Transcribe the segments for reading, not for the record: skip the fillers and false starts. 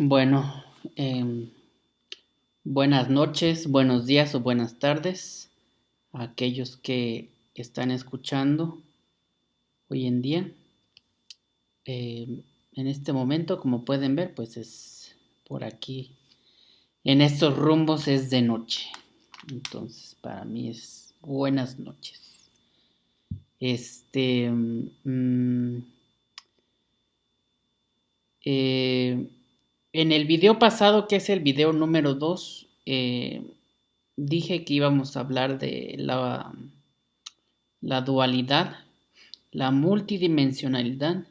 Bueno, buenas noches, buenos días o buenas tardes a aquellos que están escuchando hoy en día. En este momento, como pueden ver, pues es por aquí. En estos rumbos es de noche. Entonces, para mí es buenas noches. Este, eh, en el video pasado, que es el video número 2, dije que íbamos a hablar de la dualidad, la multidimensionalidad,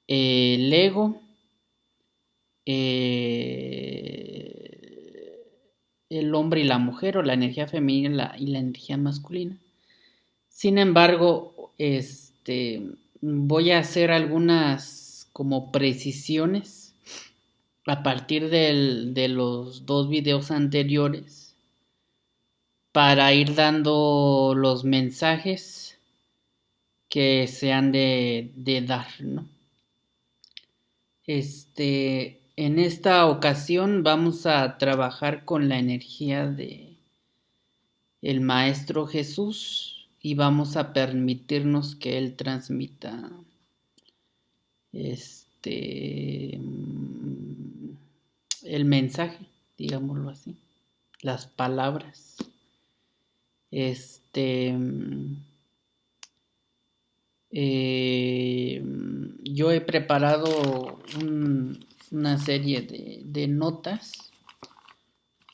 el ego, eh, el hombre y la mujer, o la energía femenina y la energía masculina. Sin embargo, voy a hacer algunas como precisiones a partir de los dos videos anteriores para ir dando los mensajes que se han de dar, ¿no? En esta ocasión vamos a trabajar con la energía de el Maestro Jesús y vamos a permitirnos que Él transmita este el mensaje, digámoslo así, las palabras. Este yo he preparado una serie de notas,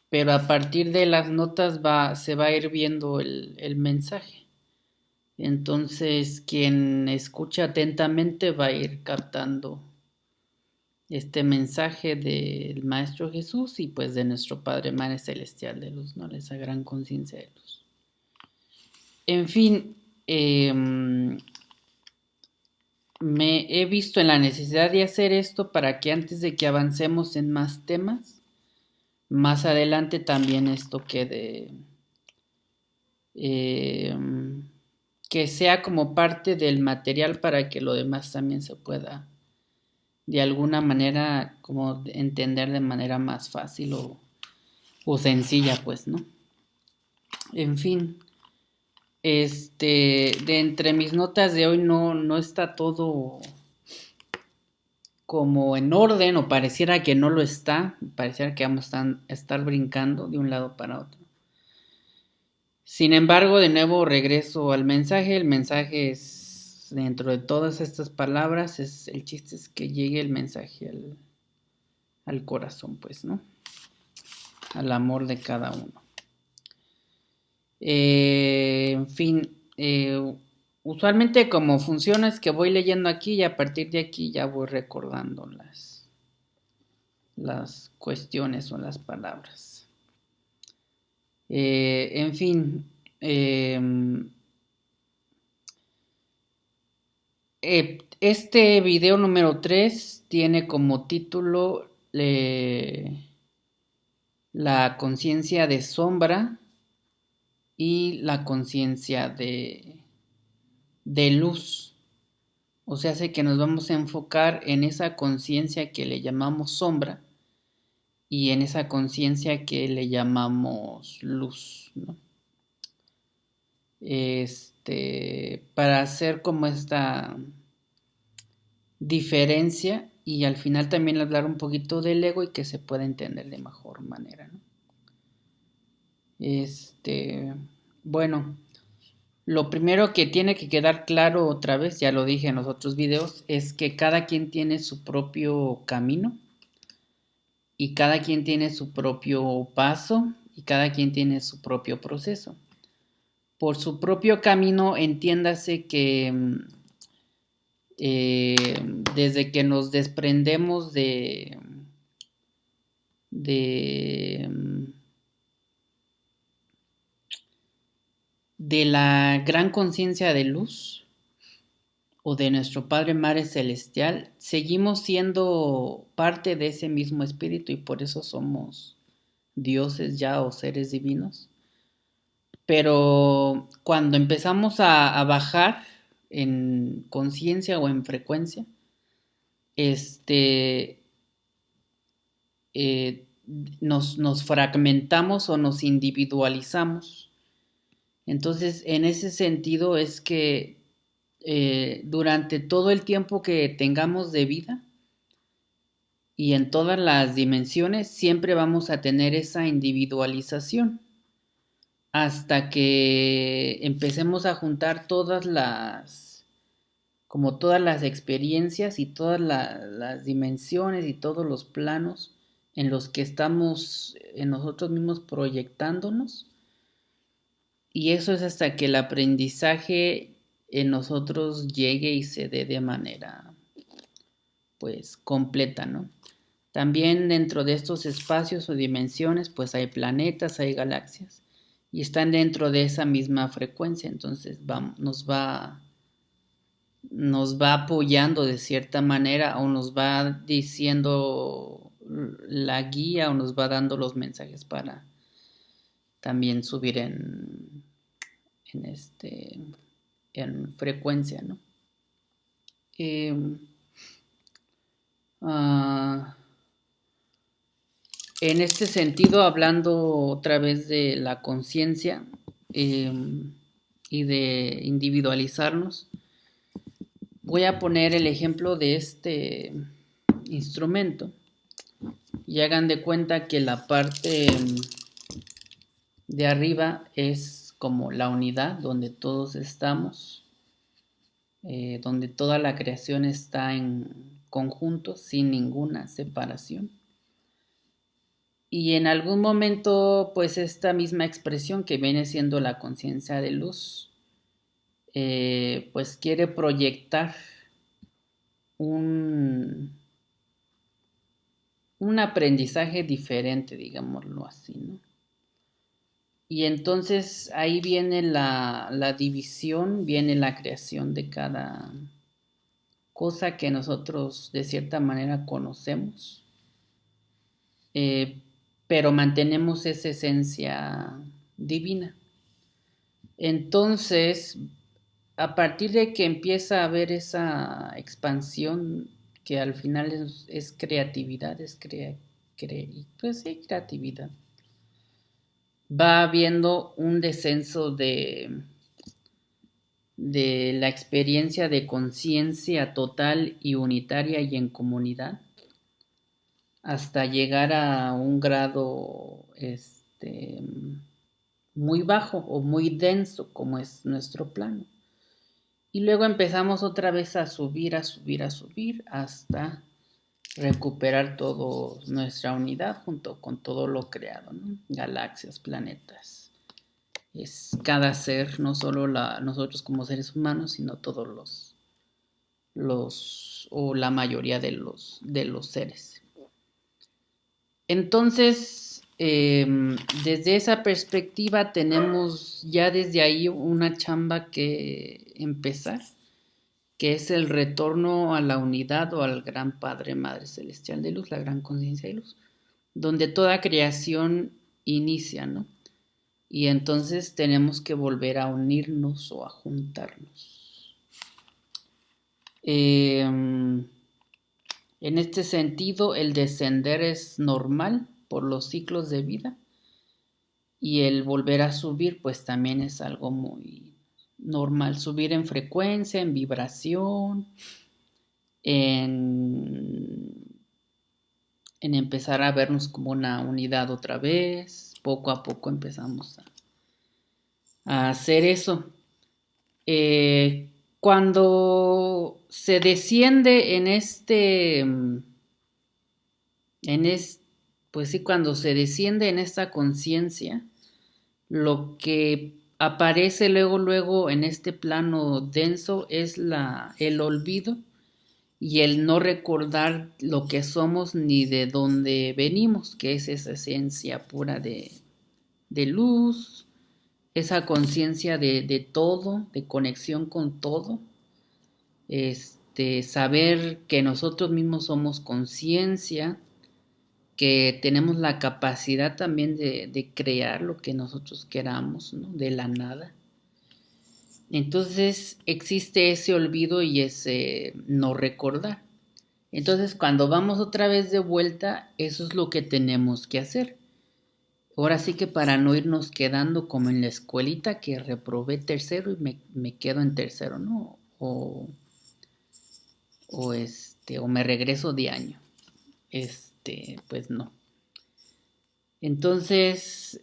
pero a partir de las notas se va a ir viendo el mensaje. Entonces, quien escucha atentamente va a ir captando este mensaje del Maestro Jesús y pues de nuestro Padre Madre Celestial de luz, ¿no? Esa gran conciencia de luz. En fin, me he visto en la necesidad de hacer esto para que antes de que avancemos en más temas, más adelante también esto quede, eh, que sea como parte del material para que lo demás también se pueda de alguna manera como entender de manera más fácil o sencilla, pues, ¿no? En fin, de entre mis notas de hoy no está todo como en orden, o pareciera que no lo está, pareciera que vamos a estar brincando de un lado para otro. Sin embargo, de nuevo regreso al mensaje. El mensaje es, dentro de todas estas palabras, el chiste es que llegue el mensaje al corazón, pues, ¿no? Al amor de cada uno. En fin, usualmente como funciona es que voy leyendo aquí y a partir de aquí ya voy recordando las cuestiones o las palabras. En fin, este video número 3 tiene como título la conciencia de sombra y la conciencia de luz. O sea, hace que nos vamos a enfocar en esa conciencia que le llamamos sombra y en esa conciencia que le llamamos luz, ¿no? Para hacer como esta diferencia y al final también hablar un poquito del ego y que se pueda entender de mejor manera, ¿no? Bueno, lo primero que tiene que quedar claro otra vez, ya lo dije en los otros videos, es que cada quien tiene su propio camino y cada quien tiene su propio paso y cada quien tiene su propio proceso. Por su propio camino, entiéndase que desde que nos desprendemos de, de la gran conciencia de luz o de nuestro Padre Madre Celestial, seguimos siendo parte de ese mismo espíritu y por eso somos dioses ya o seres divinos. Pero cuando empezamos a bajar en conciencia o en frecuencia, nos fragmentamos o nos individualizamos. Entonces, en ese sentido es que durante todo el tiempo que tengamos de vida y en todas las dimensiones, siempre vamos a tener esa individualización hasta que empecemos a juntar como todas las experiencias y todas las dimensiones y todos los planos en los que estamos en nosotros mismos proyectándonos. Y eso es hasta que el aprendizaje en nosotros llegue y se dé de manera, pues, completa, ¿no? También dentro de estos espacios o dimensiones, pues hay planetas, hay galaxias, y están dentro de esa misma frecuencia, entonces nos va apoyando de cierta manera o nos va diciendo la guía o nos va dando los mensajes para también subir en este en frecuencia, ¿no? Eh, uh, en este sentido, hablando otra vez de la conciencia eh, y de individualizarnos, voy a poner el ejemplo de este instrumento y hagan de cuenta que la parte de arriba es como la unidad donde todos estamos, donde toda la creación está en conjunto sin ninguna separación. Y en algún momento, pues esta misma expresión que viene siendo la conciencia de luz, pues quiere proyectar un, un aprendizaje diferente, digámoslo así, ¿no? Y entonces ahí viene la división, viene la creación de cada cosa que nosotros de cierta manera conocemos, eh, pero mantenemos esa esencia divina. Entonces, a partir de que empieza a haber esa expansión, que al final es creatividad, pues sí, creatividad, va habiendo un descenso de la experiencia de conciencia total y unitaria y en comunidad, hasta llegar a un grado muy bajo o muy denso como es nuestro plano. Y luego empezamos otra vez a subir, a subir, a subir hasta recuperar toda nuestra unidad junto con todo lo creado, ¿no? Galaxias, planetas. Es cada ser, no solo nosotros como seres humanos, sino todos o la mayoría de los seres. Entonces, desde esa perspectiva tenemos ya desde ahí una chamba que empezar, que es el retorno a la unidad o al gran Padre Madre Celestial de Luz, la gran conciencia de luz, donde toda creación inicia, ¿no? Y entonces tenemos que volver a unirnos o a juntarnos. En este sentido, el descender es normal por los ciclos de vida y el volver a subir pues también es algo muy normal. Subir en frecuencia, en vibración, en empezar a vernos como una unidad otra vez. Poco a poco empezamos a hacer eso. Cuando se desciende pues sí, cuando se desciende en esta conciencia, lo que aparece luego en este plano denso es el olvido y el no recordar lo que somos ni de dónde venimos, que es esa esencia pura de luz, esa conciencia de todo, de conexión con todo, saber que nosotros mismos somos conciencia, que tenemos la capacidad también de crear lo que nosotros queramos, ¿no? De la nada. Entonces existe ese olvido y ese no recordar. Entonces, cuando vamos otra vez de vuelta, eso es lo que tenemos que hacer. Ahora sí que para no irnos quedando como en la escuelita que reprobé tercero y me quedo en tercero, ¿no? O me regreso de año. Pues no. Entonces,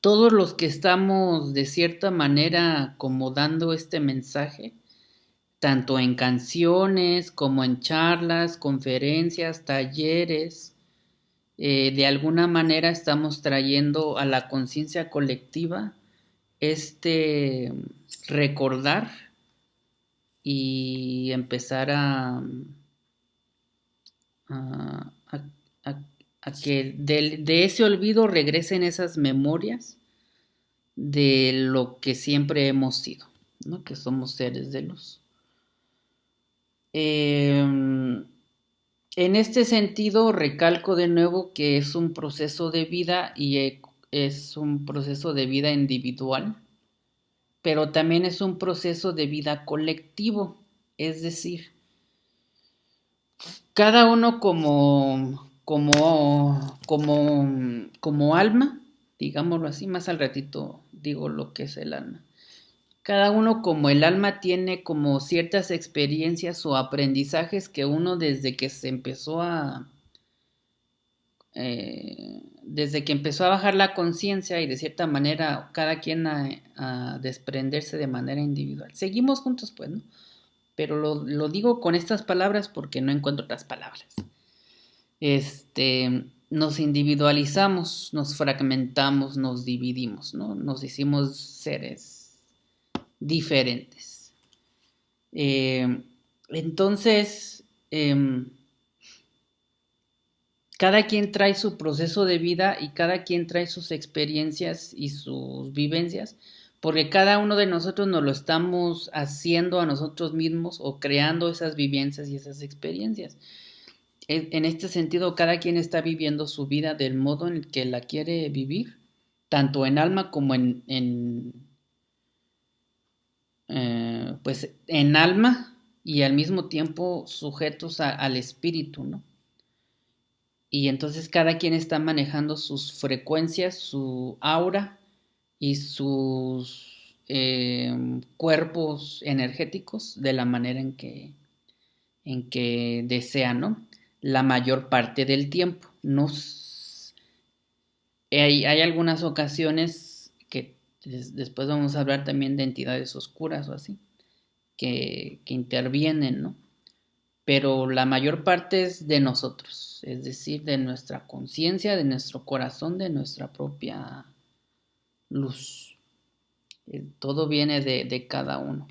todos los que estamos de cierta manera como dando este mensaje, tanto en canciones como en charlas, conferencias, talleres, de alguna manera estamos trayendo a la conciencia colectiva este recordar y empezar a, a, a, a que de ese olvido regresen esas memorias de lo que siempre hemos sido, ¿no? Que somos seres de luz. En este sentido, recalco de nuevo que es un proceso de vida y es un proceso de vida individual, pero también es un proceso de vida colectivo, es decir, cada uno como alma, digámoslo así, más al ratito digo lo que es el alma. Cada uno como el alma tiene como ciertas experiencias o aprendizajes que uno desde que empezó a bajar la conciencia y de cierta manera cada quien a desprenderse de manera individual. Seguimos juntos pues, ¿no? Pero lo digo con estas palabras porque no encuentro otras palabras. Nos individualizamos, nos fragmentamos, nos dividimos, ¿no? Nos hicimos seres diferentes. Entonces, cada quien trae su proceso de vida y cada quien trae sus experiencias y sus vivencias, porque cada uno de nosotros nos lo estamos haciendo a nosotros mismos o creando esas vivencias y esas experiencias. En este sentido, cada quien está viviendo su vida del modo en el que la quiere vivir, tanto en alma como pues en alma y al mismo tiempo sujetos al espíritu, ¿no? Y entonces cada quien está manejando sus frecuencias, su aura y sus cuerpos energéticos de la manera en que desea, ¿no? La mayor parte del tiempo. Hay algunas ocasiones que después vamos a hablar también de entidades oscuras o así, que intervienen, ¿no? Pero la mayor parte es de nosotros, es decir, de nuestra conciencia, de nuestro corazón, de nuestra propia luz. Todo viene de cada uno.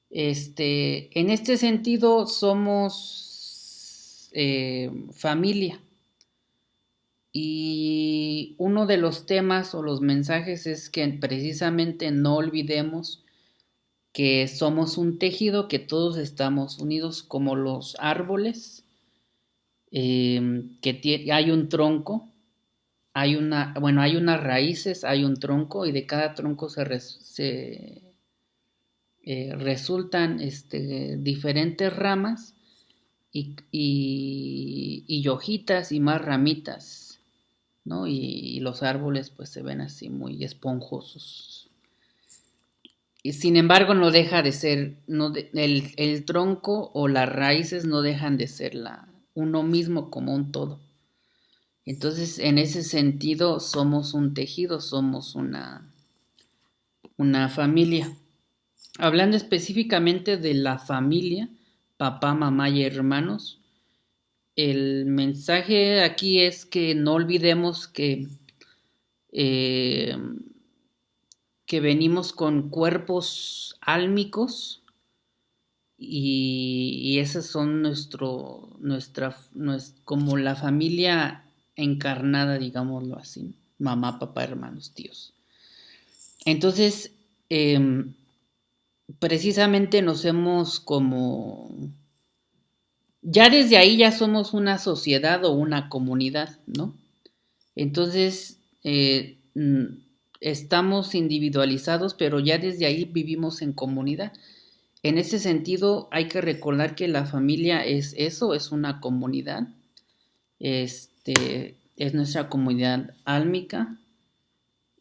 En este sentido somos familia y uno de los temas o los mensajes es que precisamente no olvidemos que somos un tejido, que todos estamos unidos como los árboles, hay un tronco, hay unas raíces, hay un tronco y de cada tronco resultan diferentes ramas y hojitas y más ramitas, ¿no? Y los árboles pues se ven así muy esponjosos. Y sin embargo no deja de ser, el tronco o las raíces no dejan de ser uno mismo como un todo. Entonces, en ese sentido, somos un tejido, somos una familia. Hablando específicamente de la familia, papá, mamá y hermanos, el mensaje aquí es que no olvidemos eh, que venimos con cuerpos álmicos y esas son como la familia encarnada, digámoslo así, mamá, papá, hermanos, tíos. Entonces, precisamente nos hemos ya desde ahí ya somos una sociedad o una comunidad, ¿no? Entonces, estamos individualizados, pero ya desde ahí vivimos en comunidad. En ese sentido, hay que recordar que la familia es eso, es una comunidad, es nuestra comunidad álmica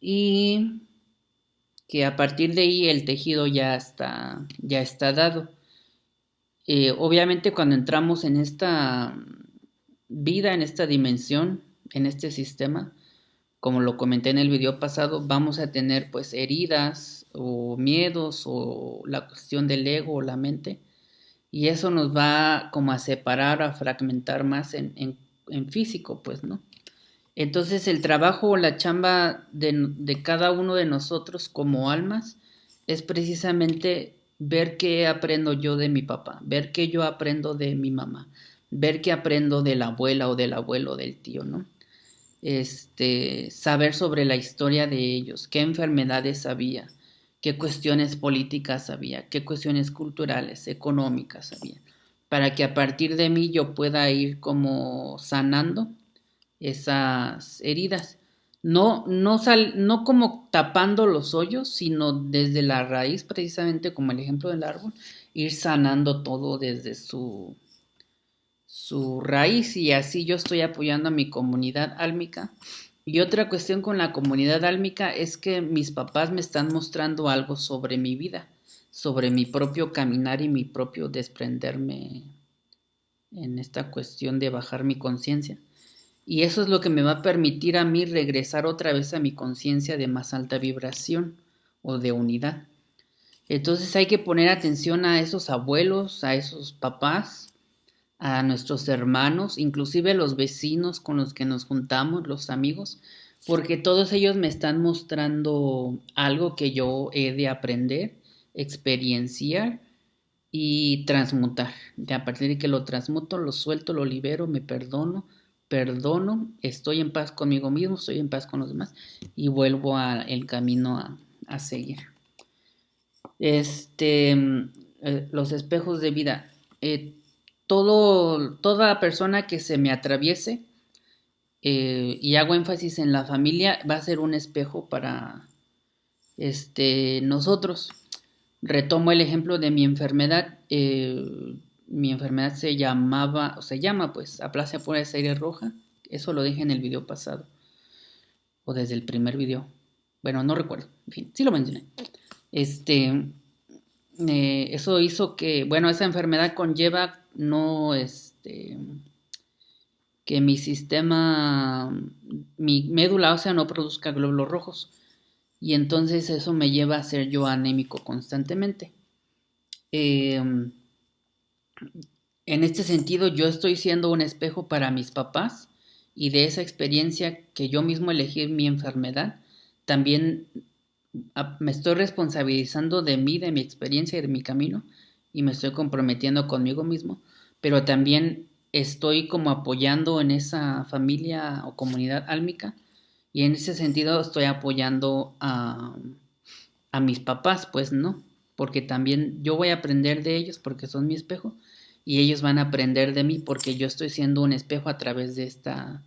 y que a partir de ahí el tejido ya está dado. Obviamente cuando entramos en esta vida, en esta dimensión, en este sistema, como lo comenté en el video pasado, vamos a tener pues heridas o miedos o la cuestión del ego o la mente, y eso nos va como a separar, a fragmentar más en físico, pues, ¿no? Entonces el trabajo o la chamba de cada uno de nosotros como almas es precisamente ver qué aprendo yo de mi papá, ver qué yo aprendo de mi mamá, ver qué aprendo de la abuela o del abuelo, del tío, ¿no? Saber sobre la historia de ellos, qué enfermedades había, qué cuestiones políticas había, qué cuestiones culturales, económicas había, para que a partir de mí yo pueda ir como sanando esas heridas. No como tapando los hoyos, sino desde la raíz, precisamente como el ejemplo del árbol, ir sanando todo desde su raíz, y así yo estoy apoyando a mi comunidad álmica. Y otra cuestión con la comunidad álmica es que mis papás me están mostrando algo sobre mi vida, sobre mi propio caminar y mi propio desprenderme en esta cuestión de bajar mi conciencia. Y eso es lo que me va a permitir a mí regresar otra vez a mi conciencia de más alta vibración o de unidad. Entonces hay que poner atención a esos abuelos, a esos papás, a nuestros hermanos, inclusive los vecinos con los que nos juntamos, los amigos, porque todos ellos me están mostrando algo que yo he de aprender, experienciar y transmutar. De a partir de que lo transmuto, lo suelto, lo libero, me perdono, estoy en paz conmigo mismo, estoy en paz con los demás y vuelvo el camino a seguir. Los espejos de vida. Toda persona que se me atraviese, y hago énfasis en la familia, va a ser un espejo para nosotros. Retomo el ejemplo de mi enfermedad. Mi enfermedad se llamaba, o se llama pues, aplasia pura de serie roja. Eso lo dije en el video pasado, o desde el primer video. Bueno, no recuerdo. En fin, sí lo mencioné. Eso hizo que, bueno, esa enfermedad conlleva no, que mi médula ósea no produzca glóbulos rojos. Y entonces eso me lleva a ser yo anémico constantemente. Eh, en este sentido, yo estoy siendo un espejo para mis papás, y de esa experiencia que yo mismo elegí mi enfermedad, también me estoy responsabilizando de mí, de mi experiencia y de mi camino, y me estoy comprometiendo conmigo mismo, pero también estoy como apoyando en esa familia o comunidad álmica, y en ese sentido estoy apoyando a mis papás, pues no, porque también yo voy a aprender de ellos porque son mi espejo, y ellos van a aprender de mí porque yo estoy siendo un espejo a través de esta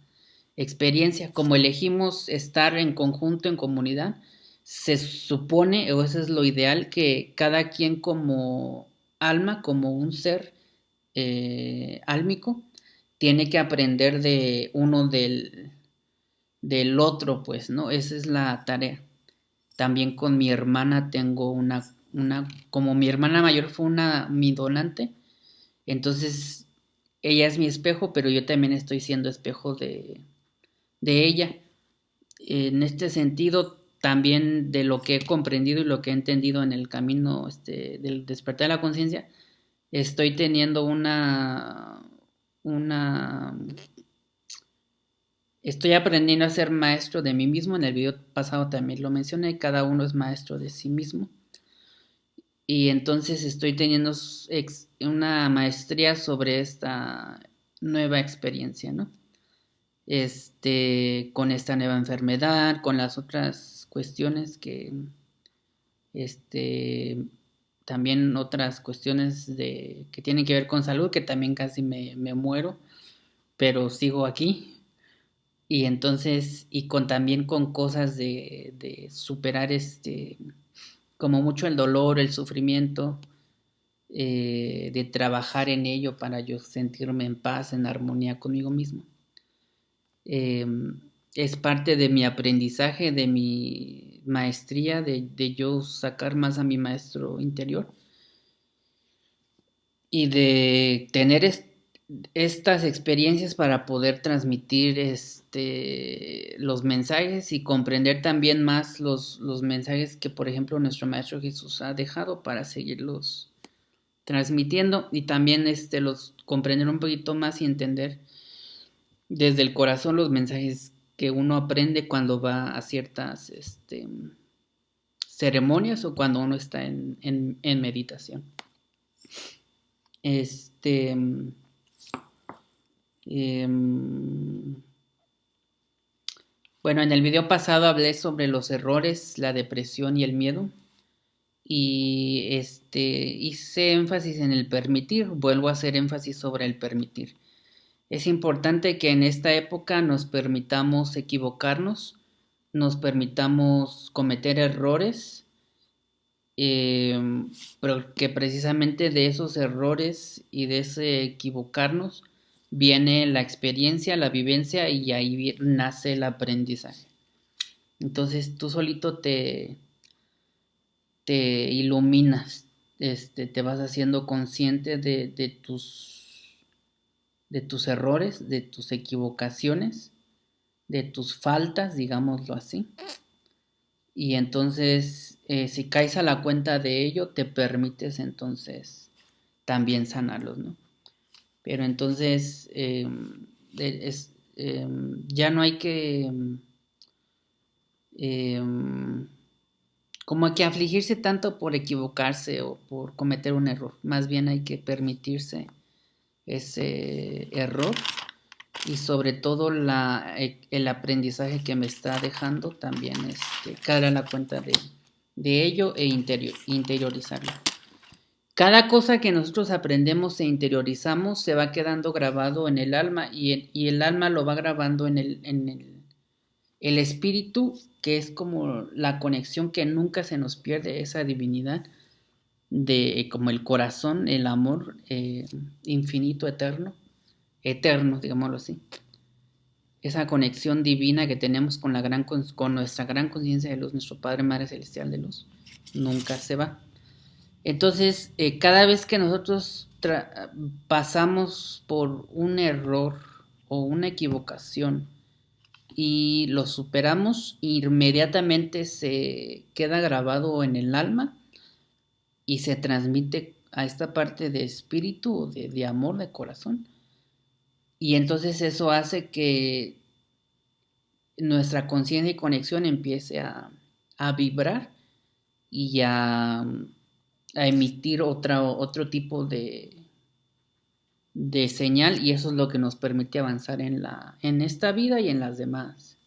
experiencia. Como elegimos estar en conjunto, en comunidad, se supone, o eso es lo ideal, que cada quien como alma, como un ser álmico, tiene que aprender de uno del otro, pues, ¿no? Esa es la tarea. También con mi hermana tengo como mi hermana mayor fue mi donante, entonces ella es mi espejo, pero yo también estoy siendo espejo de ella. En este sentido, también de lo que he comprendido y lo que he entendido en el camino del despertar de la conciencia, estoy teniendo una, estoy aprendiendo a ser maestro de mí mismo. En el video pasado también lo mencioné, cada uno es maestro de sí mismo. Y entonces estoy teniendo una maestría sobre esta nueva experiencia, ¿no? Con esta nueva enfermedad, con las otras cuestiones este, también otras cuestiones que tienen que ver con salud, que también casi me muero, pero sigo aquí. Y entonces, también con cosas de superar como mucho el dolor, el sufrimiento, de trabajar en ello para yo sentirme en paz, en armonía conmigo mismo. Es parte de mi aprendizaje, de mi maestría, de yo sacar más a mi maestro interior y de tener estas experiencias para poder transmitir los mensajes y comprender también más los mensajes que, por ejemplo, nuestro Maestro Jesús ha dejado para seguirlos transmitiendo y también los comprender un poquito más y entender desde el corazón los mensajes que uno aprende cuando va a ciertas ceremonias o cuando uno está en meditación. Bueno, en el video pasado hablé sobre los errores, la depresión y el miedo. Y hice énfasis en el permitir, vuelvo a hacer énfasis sobre el permitir. Es importante que en esta época nos permitamos equivocarnos, nos permitamos cometer errores, pero que precisamente de esos errores y de ese equivocarnos viene la experiencia, la vivencia y ahí nace el aprendizaje. Entonces tú solito te iluminas, te vas haciendo consciente de tus errores, de tus equivocaciones, de tus faltas, digámoslo así. Y entonces, si caes a la cuenta de ello, te permites entonces también sanarlos, ¿no? Pero entonces ya no hay que como que afligirse tanto por equivocarse o por cometer un error. Más bien hay que permitirse ese error y sobre todo el aprendizaje que me está dejando también caer a la cuenta de ello e interiorizarlo. Cada cosa que nosotros aprendemos e interiorizamos se va quedando grabado en el alma y el alma lo va grabando en el espíritu, que es como la conexión que nunca se nos pierde, esa divinidad, como el corazón, el amor infinito, eterno, digámoslo así. Esa conexión divina que tenemos con nuestra gran conciencia de luz, nuestro Padre, Madre Celestial de luz, nunca se va. Entonces, cada vez que nosotros pasamos por un error o una equivocación y lo superamos, inmediatamente se queda grabado en el alma y se transmite a esta parte de espíritu, de amor, de corazón. Y entonces eso hace que nuestra conciencia y conexión empiece a vibrar y a emitir otro tipo de señal, y eso es lo que nos permite avanzar en esta vida y en las demás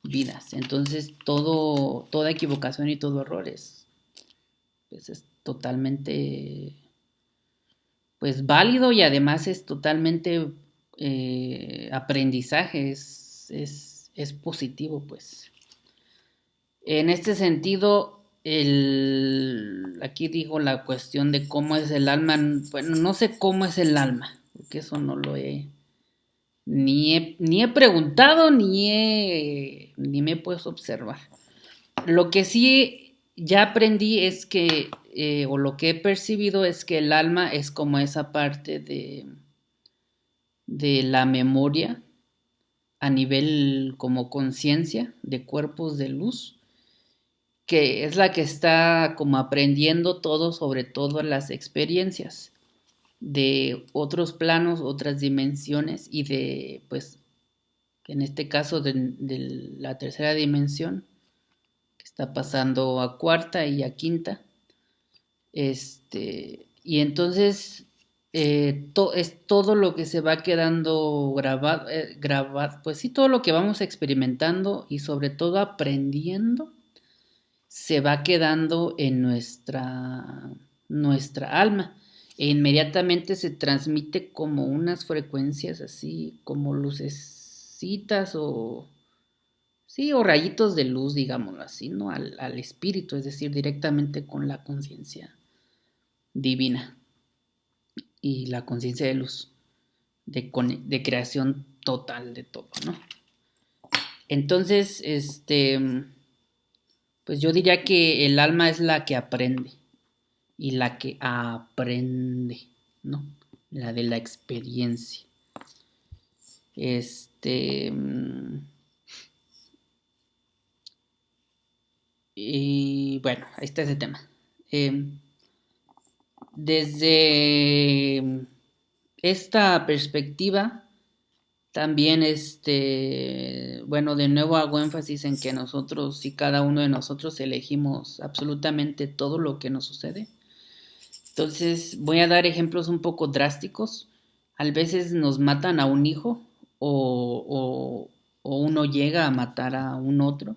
vidas. Entonces toda equivocación y todo error es totalmente pues válido y además es totalmente aprendizaje, es positivo, pues. En este sentido, aquí digo la cuestión de cómo es el alma. Bueno, no sé cómo es el alma, porque eso no lo ni he preguntado, ni me he puesto a observar. Lo que sí ya aprendí es que, o lo que he percibido es que el alma es como esa parte de la memoria a nivel como conciencia de cuerpos de luz, que es la que está como aprendiendo todo sobre todas las experiencias de otros planos, otras dimensiones y de, pues, en este caso de la tercera dimensión, que está pasando a cuarta y a quinta. Y entonces es todo lo que se va quedando grabado, pues sí, todo lo que vamos experimentando y sobre todo aprendiendo se va quedando en nuestra alma e inmediatamente se transmite como unas frecuencias así, como lucecitas o sí, o rayitos de luz, digámoslo así, ¿no? Al espíritu, es decir, directamente con la conciencia divina. y la conciencia de luz, de creación total de todo, ¿no? Entonces, pues yo diría que el alma es la que aprende y la que aprende, ¿no? La de la experiencia. Y bueno, ahí está ese tema. Desde esta perspectiva, también bueno, de nuevo hago énfasis en que nosotros y cada uno de nosotros elegimos absolutamente todo lo que nos sucede. Entonces voy a dar ejemplos un poco drásticos. A veces nos matan a un hijo o uno llega a matar a un otro,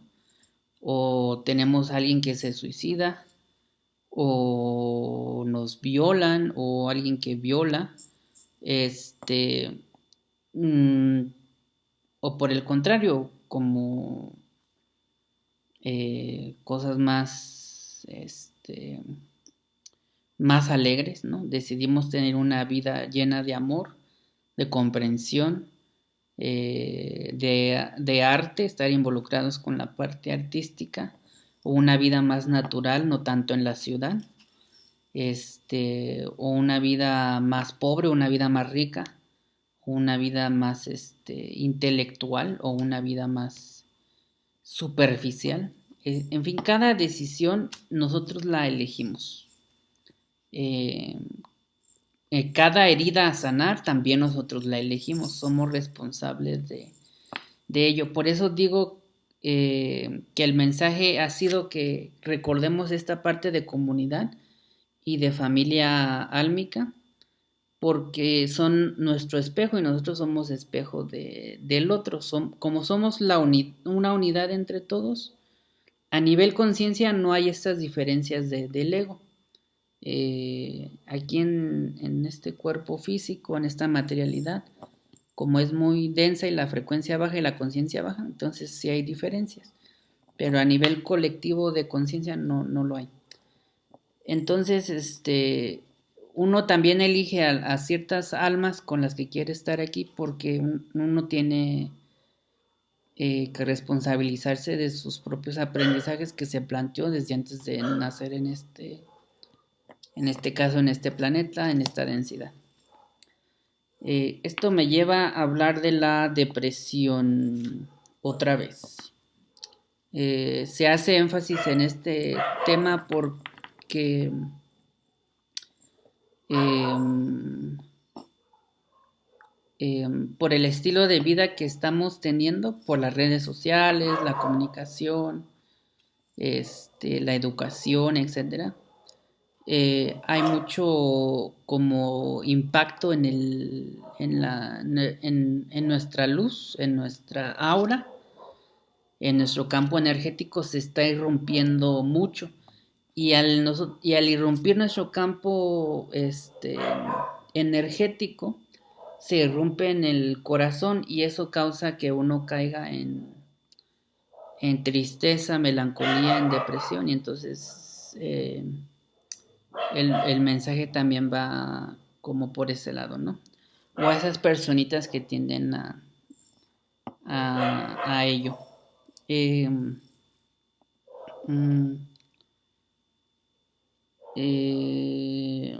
o tenemos a alguien que se suicida, o nos violan, o alguien que viola, este, mm, o por el contrario, como cosas más, más alegres, ¿no? Decidimos tener una vida llena de amor, de comprensión, de arte, estar involucrados con la parte artística, o una vida más natural, no tanto en la ciudad, o una vida más pobre, una vida más rica, o una vida más intelectual, o una vida más superficial. En fin, cada decisión nosotros la elegimos. Eh, Cada herida a sanar también nosotros la elegimos, somos responsables de ello. Por eso digo que el mensaje ha sido que recordemos esta parte de comunidad y de familia álmica, porque son nuestro espejo y nosotros somos espejo del otro. Como somos una unidad entre todos, a nivel conciencia no hay estas diferencias del ego. Aquí en este cuerpo físico, en esta materialidad, como es muy densa y la frecuencia baja y la conciencia baja, entonces sí hay diferencias, pero a nivel colectivo de conciencia no lo hay. Entonces, uno también elige a ciertas almas con las que quiere estar aquí, porque uno tiene que responsabilizarse de sus propios aprendizajes que se planteó desde antes de nacer en este caso, en este planeta, en esta densidad. Esto me lleva a hablar de la depresión otra vez. Se hace énfasis en este tema porque eh, por el estilo de vida que estamos teniendo, por las redes sociales, la comunicación, la educación, etcétera. Hay mucho como impacto en nuestra luz, en nuestra aura, en nuestro campo energético se está irrumpiendo mucho. Y al irrumpir nuestro campo energético, se irrumpe en el corazón y eso causa que uno caiga en tristeza, melancolía, en depresión. Y entonces el mensaje también va como por ese lado, ¿no? O a esas personitas que tienden a ello. Eh, mm, eh,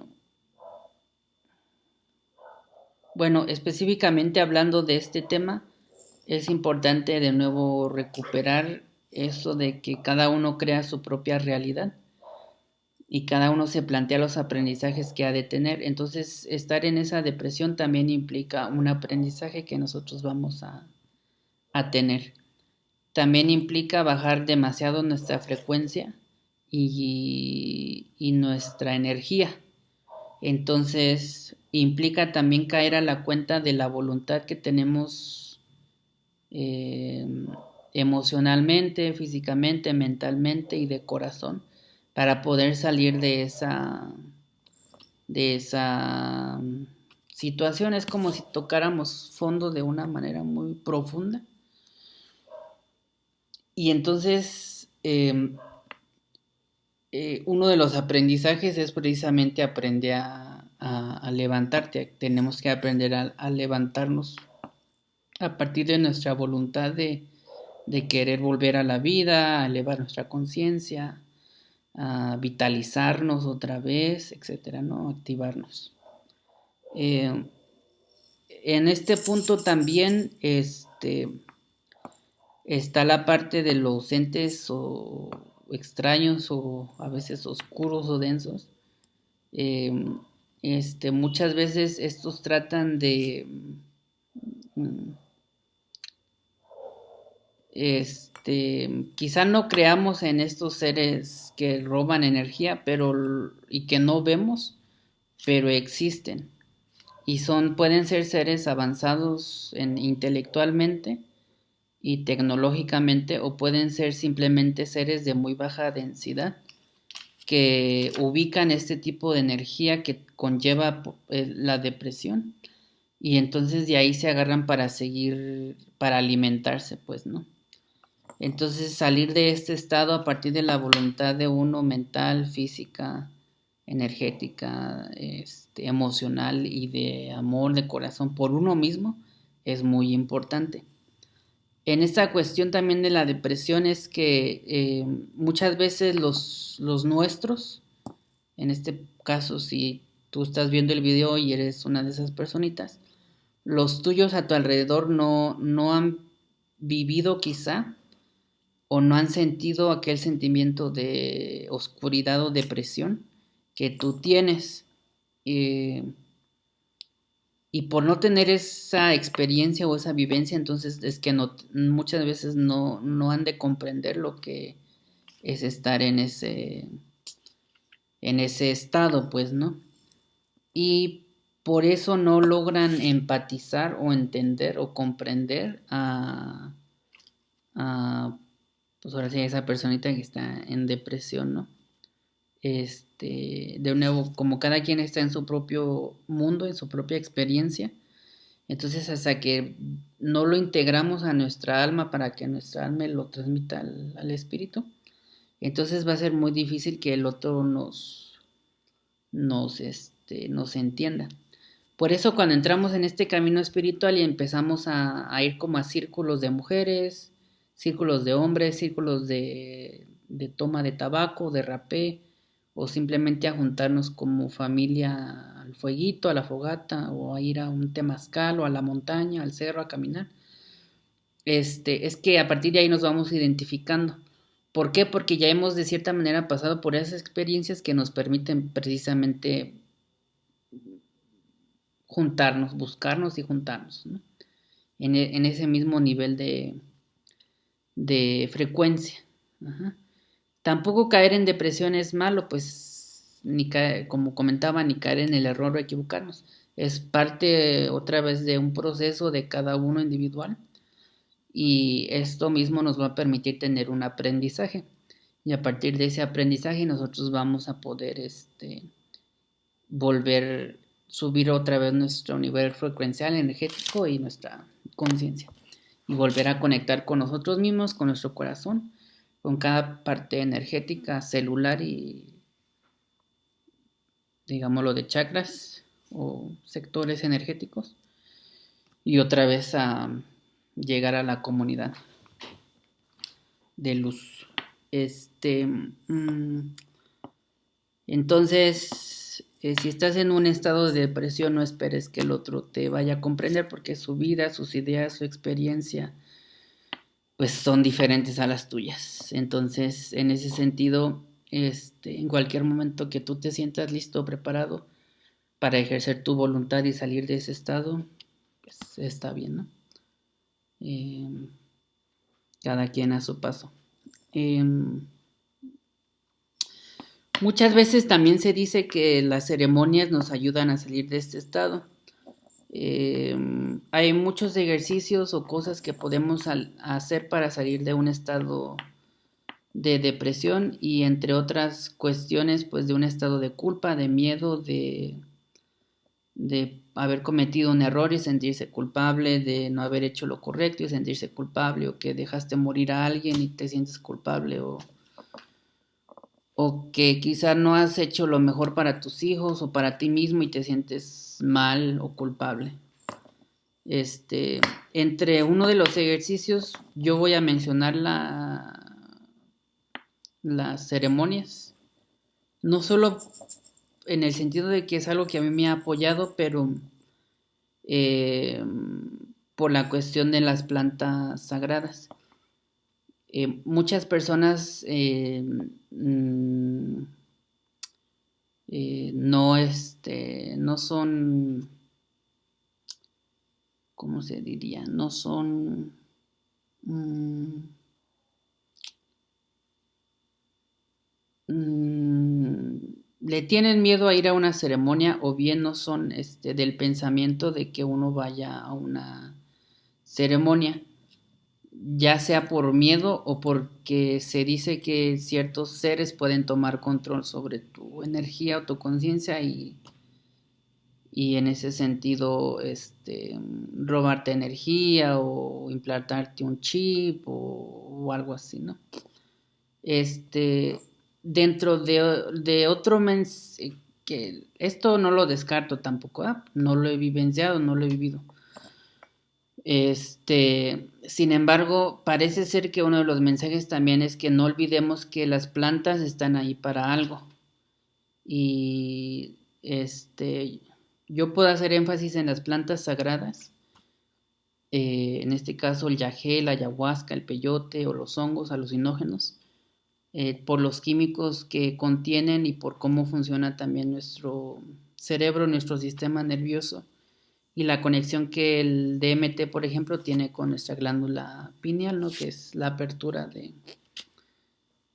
bueno, específicamente hablando de este tema, es importante de nuevo recuperar eso de que cada uno crea su propia realidad y cada uno se plantea los aprendizajes que ha de tener. Entonces, estar en esa depresión también implica un aprendizaje que nosotros vamos a tener. También implica bajar demasiado nuestra frecuencia y nuestra energía. Entonces, implica también caer a la cuenta de la voluntad que tenemos eh, emocionalmente, físicamente, mentalmente y de corazón para poder salir de esa situación. Es como si tocáramos fondo de una manera muy profunda. Y entonces uno de los aprendizajes es precisamente aprender a levantarte. Tenemos que aprender a levantarnos a partir de nuestra voluntad de querer volver a la vida, a elevar nuestra conciencia, a vitalizarnos otra vez, etcétera, ¿no? Activarnos. Eh, en este punto también está la parte de los entes o extraños o a veces oscuros o densos. Eh, Muchas veces estos tratan de quizá no creamos en estos seres que roban energía, y que no vemos, pero existen. Y pueden ser seres avanzados intelectualmente y tecnológicamente, o pueden ser simplemente seres de muy baja densidad que ubican este tipo de energía que conlleva la depresión, y entonces de ahí se agarran para seguir, para alimentarse, pues, ¿no? Entonces salir de este estado a partir de la voluntad de uno, mental, física, energética, emocional y de amor de corazón por uno mismo, es muy importante. En esta cuestión también de la depresión es que muchas veces los nuestros, en este caso si tú estás viendo el video y eres una de esas personitas, los tuyos a tu alrededor no han vivido quizá o no han sentido aquel sentimiento de oscuridad o depresión que tú tienes. Eh, y por no tener esa experiencia o esa vivencia, entonces es que muchas veces no han de comprender lo que es estar en ese estado, pues, ¿no? Y por eso no logran empatizar o entender o comprender a pues ahora sí, esa personita que está en depresión, ¿no? De nuevo, como cada quien está en su propio mundo, en su propia experiencia, entonces hasta que no lo integramos a nuestra alma para que nuestra alma lo transmita al espíritu, entonces va a ser muy difícil que el otro nos entienda. Por eso cuando entramos en este camino espiritual y empezamos a ir como a círculos de mujeres, círculos de hombres, círculos de toma de tabaco, de rapé, o simplemente a juntarnos como familia al fueguito, a la fogata, o a ir a un temazcal, o a la montaña, al cerro a caminar, es que a partir de ahí nos vamos identificando. ¿Por qué? Porque ya hemos de cierta manera pasado por esas experiencias que nos permiten precisamente juntarnos, buscarnos y juntarnos, ¿no? En ese mismo nivel de frecuencia. Ajá. Tampoco caer en depresión es malo, pues, como comentaba, ni caer en el error o equivocarnos. Es parte otra vez de un proceso de cada uno individual, y esto mismo nos va a permitir tener un aprendizaje. Y a partir de ese aprendizaje nosotros vamos a poder volver, subir otra vez nuestro nivel frecuencial, energético y nuestra conciencia. Y volver a conectar con nosotros mismos, con nuestro corazón, con cada parte energética, celular y, digámoslo, de chakras o sectores energéticos. Y otra vez a llegar a la comunidad de luz. Entonces, si estás en un estado de depresión, no esperes que el otro te vaya a comprender, porque su vida, sus ideas, su experiencia, pues son diferentes a las tuyas. Entonces, en ese sentido, en cualquier momento que tú te sientas listo, preparado para ejercer tu voluntad y salir de ese estado, pues está bien, ¿no? Eh, Cada quien a su paso. Eh, Muchas veces también se dice que las ceremonias nos ayudan a salir de este estado. Hay muchos ejercicios o cosas que podemos hacer para salir de un estado de depresión, y entre otras cuestiones, pues de un estado de culpa, de miedo, de haber cometido un error y sentirse culpable, de no haber hecho lo correcto y sentirse culpable, o que dejaste morir a alguien y te sientes culpable, o que quizá no has hecho lo mejor para tus hijos o para ti mismo y te sientes mal o culpable. Este, entre uno de los ejercicios yo voy a mencionar las ceremonias, no solo en el sentido de que es algo que a mí me ha apoyado, pero eh, por la cuestión de las plantas sagradas. Muchas personas no, no son, ¿cómo se diría? No son, mm, mm, le tienen miedo a ir a una ceremonia o bien no son del pensamiento de que uno vaya a una ceremonia, ya sea por miedo o porque se dice que ciertos seres pueden tomar control sobre tu energía o tu conciencia y en ese sentido robarte energía o implantarte un chip o algo así, ¿no? Este, dentro de otro que esto no lo descarto tampoco, ¿eh? No lo he vivenciado, no lo he vivido. Sin embargo, parece ser que uno de los mensajes también es que no olvidemos que las plantas están ahí para algo. Y yo puedo hacer énfasis en las plantas sagradas, en este caso el yagé, la ayahuasca, el peyote o los hongos alucinógenos, por los químicos que contienen y por cómo funciona también nuestro cerebro, nuestro sistema nervioso y la conexión que el DMT, por ejemplo, tiene con nuestra glándula pineal, ¿no? Que es la apertura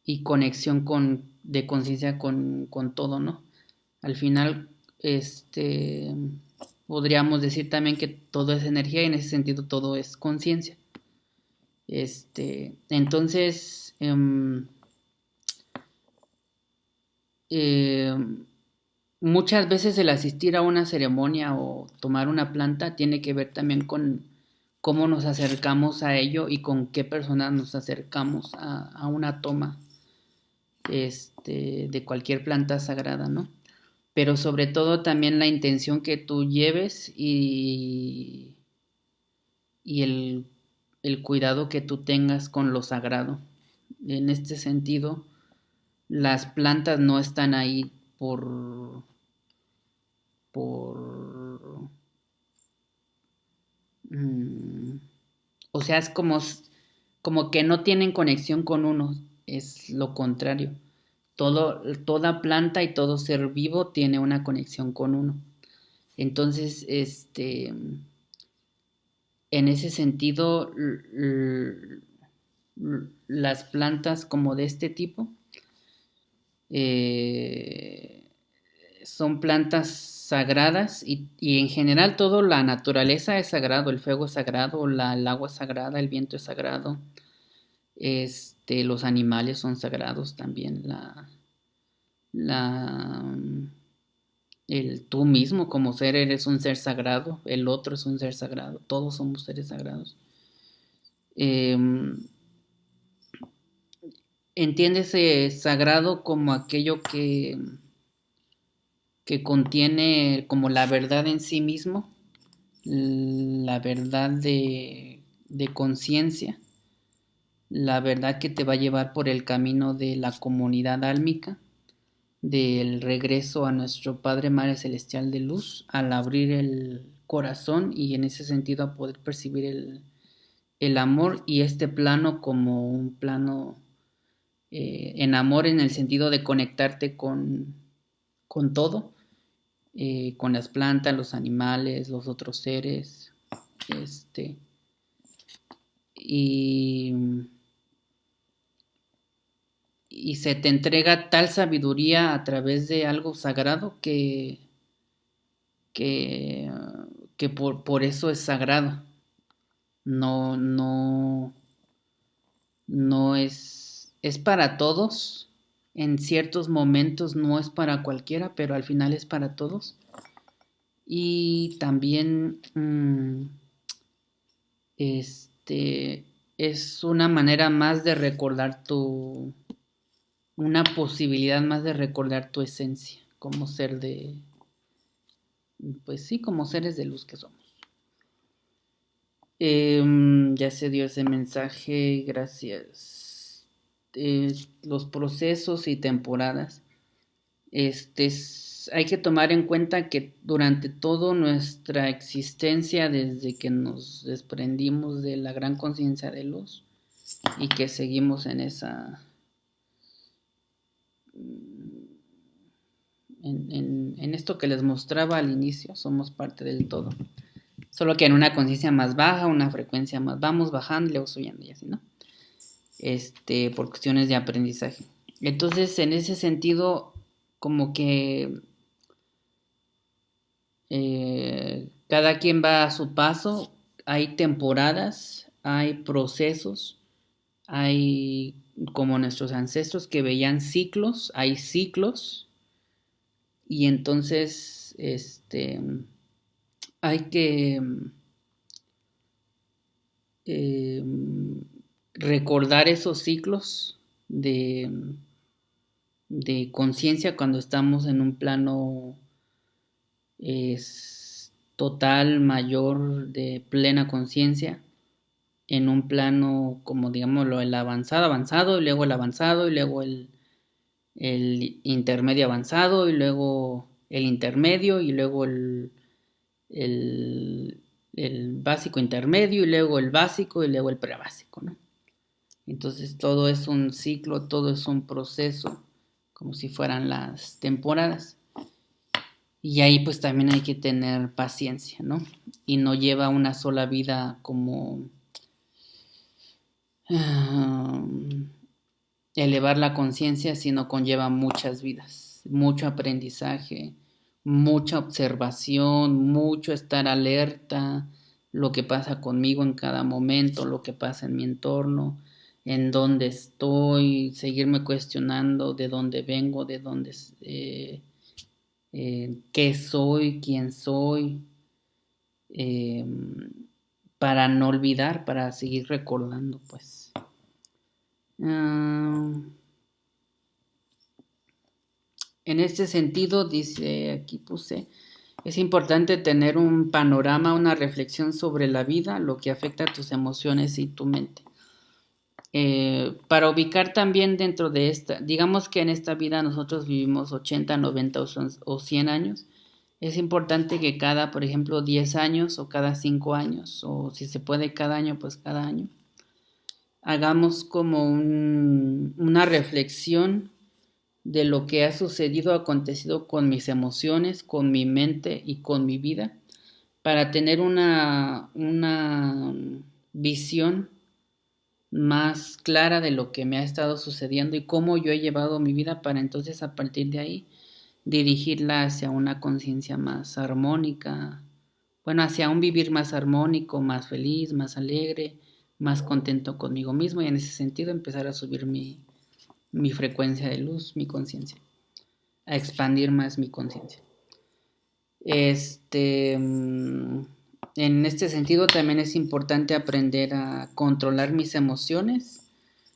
y conexión de conciencia con todo, ¿no? Al final, podríamos decir también que todo es energía y en ese sentido todo es conciencia. Entonces, eh, muchas veces el asistir a una ceremonia o tomar una planta tiene que ver también con cómo nos acercamos a ello y con qué personas nos acercamos a una toma de cualquier planta sagrada, ¿no? Pero sobre todo también la intención que tú lleves y el cuidado que tú tengas con lo sagrado. En este sentido, las plantas no están ahí por mm, o sea, es como que no tienen conexión con uno, es lo contrario. Toda planta y todo ser vivo tiene una conexión con uno. Entonces, en ese sentido, las plantas como de este tipo eh, son plantas sagradas y en general todo la naturaleza es sagrado, el fuego es sagrado, el agua es sagrada, el viento es sagrado, los animales son sagrados también, la, tú mismo como ser eres un ser sagrado, el otro es un ser sagrado, todos somos seres sagrados. Eh, entiéndese sagrado como aquello que contiene como la verdad en sí mismo, la verdad de conciencia, la verdad que te va a llevar por el camino de la comunidad álmica, del regreso a nuestro Padre Madre Celestial de Luz, al abrir el corazón y en ese sentido a poder percibir el amor y este plano como un plano en amor en el sentido de conectarte con todo, con las plantas, los animales, los otros seres, este, y, y se te entrega tal sabiduría a través de algo sagrado que, que por eso es sagrado. No, no, no es para todos. En ciertos momentos no es para cualquiera, pero al final es para todos. Y también este es una manera más de recordar una posibilidad más de recordar tu esencia como ser pues sí, como seres de luz que somos. Ya se dio ese mensaje, gracias. Los procesos y temporadas. Hay que tomar en cuenta que durante toda nuestra existencia, desde que nos desprendimos de la gran conciencia de luz y que seguimos en en esto que les mostraba al inicio, somos parte del todo. Solo que en una conciencia más baja, una frecuencia más, vamos bajando y luego subiendo y así, ¿no? Por cuestiones de aprendizaje. Entonces, en ese sentido, como que cada quien va a su paso, hay temporadas, hay procesos, hay como nuestros ancestros que veían ciclos, hay ciclos, y entonces hay que eh, recordar esos ciclos de conciencia cuando estamos en un plano total, mayor, de plena conciencia, en un plano como digámoslo, el avanzado, avanzado, y luego el avanzado, y luego el intermedio avanzado, y luego el intermedio, y luego el, el básico intermedio, y luego el básico, y luego el prebásico, ¿no? Entonces todo es un ciclo, todo es un proceso, como si fueran las temporadas. Y ahí pues también hay que tener paciencia, ¿no? Y no lleva una sola vida como elevar la conciencia, sino conlleva muchas vidas, mucho aprendizaje, mucha observación, mucho estar alerta, lo que pasa conmigo en cada momento, lo que pasa en mi entorno, en dónde estoy, seguirme cuestionando de dónde vengo, de dónde qué soy, quién soy, eh, para no olvidar, para seguir recordando, pues. En este sentido, dice, aquí puse, es importante tener un panorama, una reflexión sobre la vida, lo que afecta a tus emociones y tu mente. Para ubicar también dentro de esta, digamos que en esta vida nosotros vivimos 80, 90 o 100 años, es importante que cada, por ejemplo, 10 años o cada 5 años, o si se puede cada año, pues cada año, hagamos como una reflexión de lo que ha sucedido, acontecido con mis emociones, con mi mente y con mi vida, para tener una visión más clara de lo que me ha estado sucediendo y cómo yo he llevado mi vida para entonces a partir de ahí dirigirla hacia una conciencia más armónica, bueno, hacia un vivir más armónico, más feliz, más alegre, más contento conmigo mismo y en ese sentido empezar a subir mi frecuencia de luz, mi conciencia, a expandir más mi conciencia. En este sentido también es importante aprender a controlar mis emociones,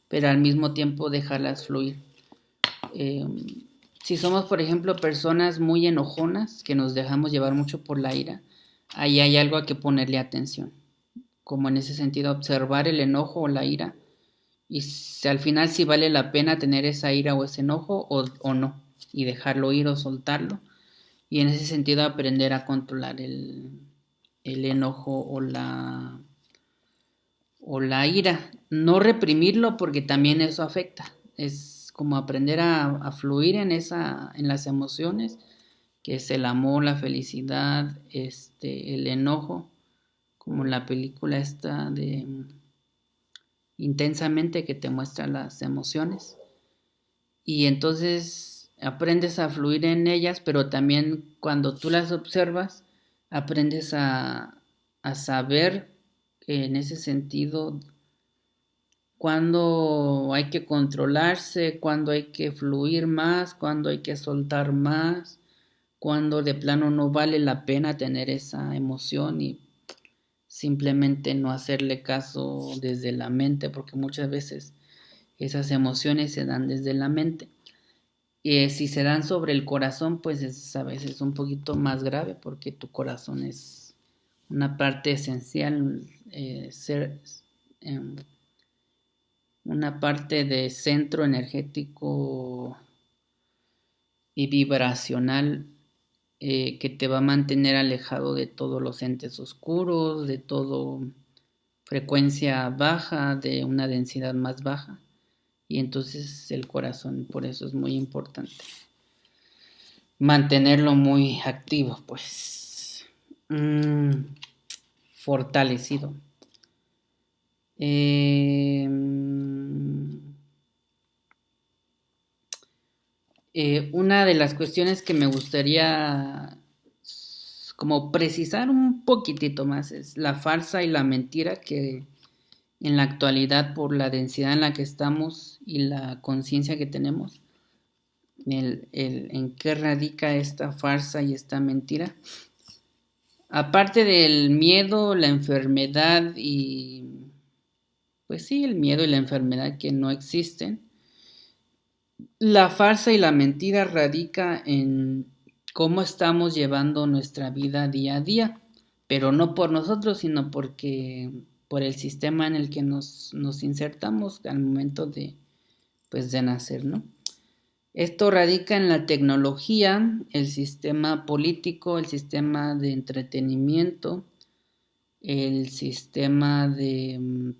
pero al mismo tiempo dejarlas fluir. Si somos, por ejemplo, personas muy enojonas, que nos dejamos llevar mucho por la ira, ahí hay algo a que ponerle atención. Como en ese sentido, observar el enojo o la ira y al final si vale la pena tener esa ira o ese enojo o no, y dejarlo ir o soltarlo. Y en ese sentido aprender a controlar el enojo o la ira. No reprimirlo porque también eso afecta. Es como aprender a fluir en las emociones, que es el amor, la felicidad, el enojo, como la película esta de Intensamente, que te muestra las emociones. Y entonces aprendes a fluir en ellas, pero también cuando tú las observas, aprendes a saber en ese sentido cuándo hay que controlarse, cuándo hay que fluir más, cuándo hay que soltar más, cuándo de plano no vale la pena tener esa emoción y simplemente no hacerle caso desde la mente, porque muchas veces Esas emociones se dan desde la mente. Si se dan sobre el corazón, pues es a veces un poquito más grave porque tu corazón es una parte esencial, eh, una parte de centro energético y vibracional que te va a mantener alejado de todos los entes oscuros, de todo frecuencia baja, de una densidad más baja. Y entonces el corazón, por eso es muy importante mantenerlo muy activo, pues fortalecido. Una de las cuestiones que me gustaría como precisar un poquitito más es la farsa y la mentira, que en la actualidad, por la densidad en la que estamos y la conciencia que tenemos, en qué radica esta farsa y esta mentira. Aparte del miedo, la enfermedad y pues sí, el miedo y la enfermedad que no existen, la farsa y la mentira radica en cómo estamos llevando nuestra vida día a día, pero no por nosotros, sino por el sistema en el que nos insertamos al momento de nacer, ¿no? Esto radica en la tecnología, el sistema político, el sistema de entretenimiento, el sistema de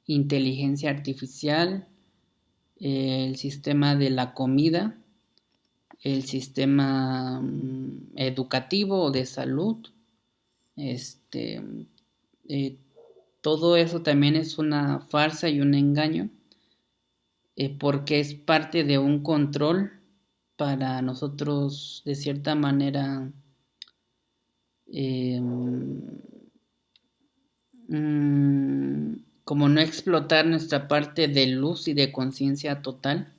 inteligencia artificial, el sistema de la comida, el sistema educativo o de salud. Este, eh, todo eso también es una farsa y un engaño, porque es parte de un control para nosotros, de cierta manera, eh, como no explotar nuestra parte de luz y de conciencia total,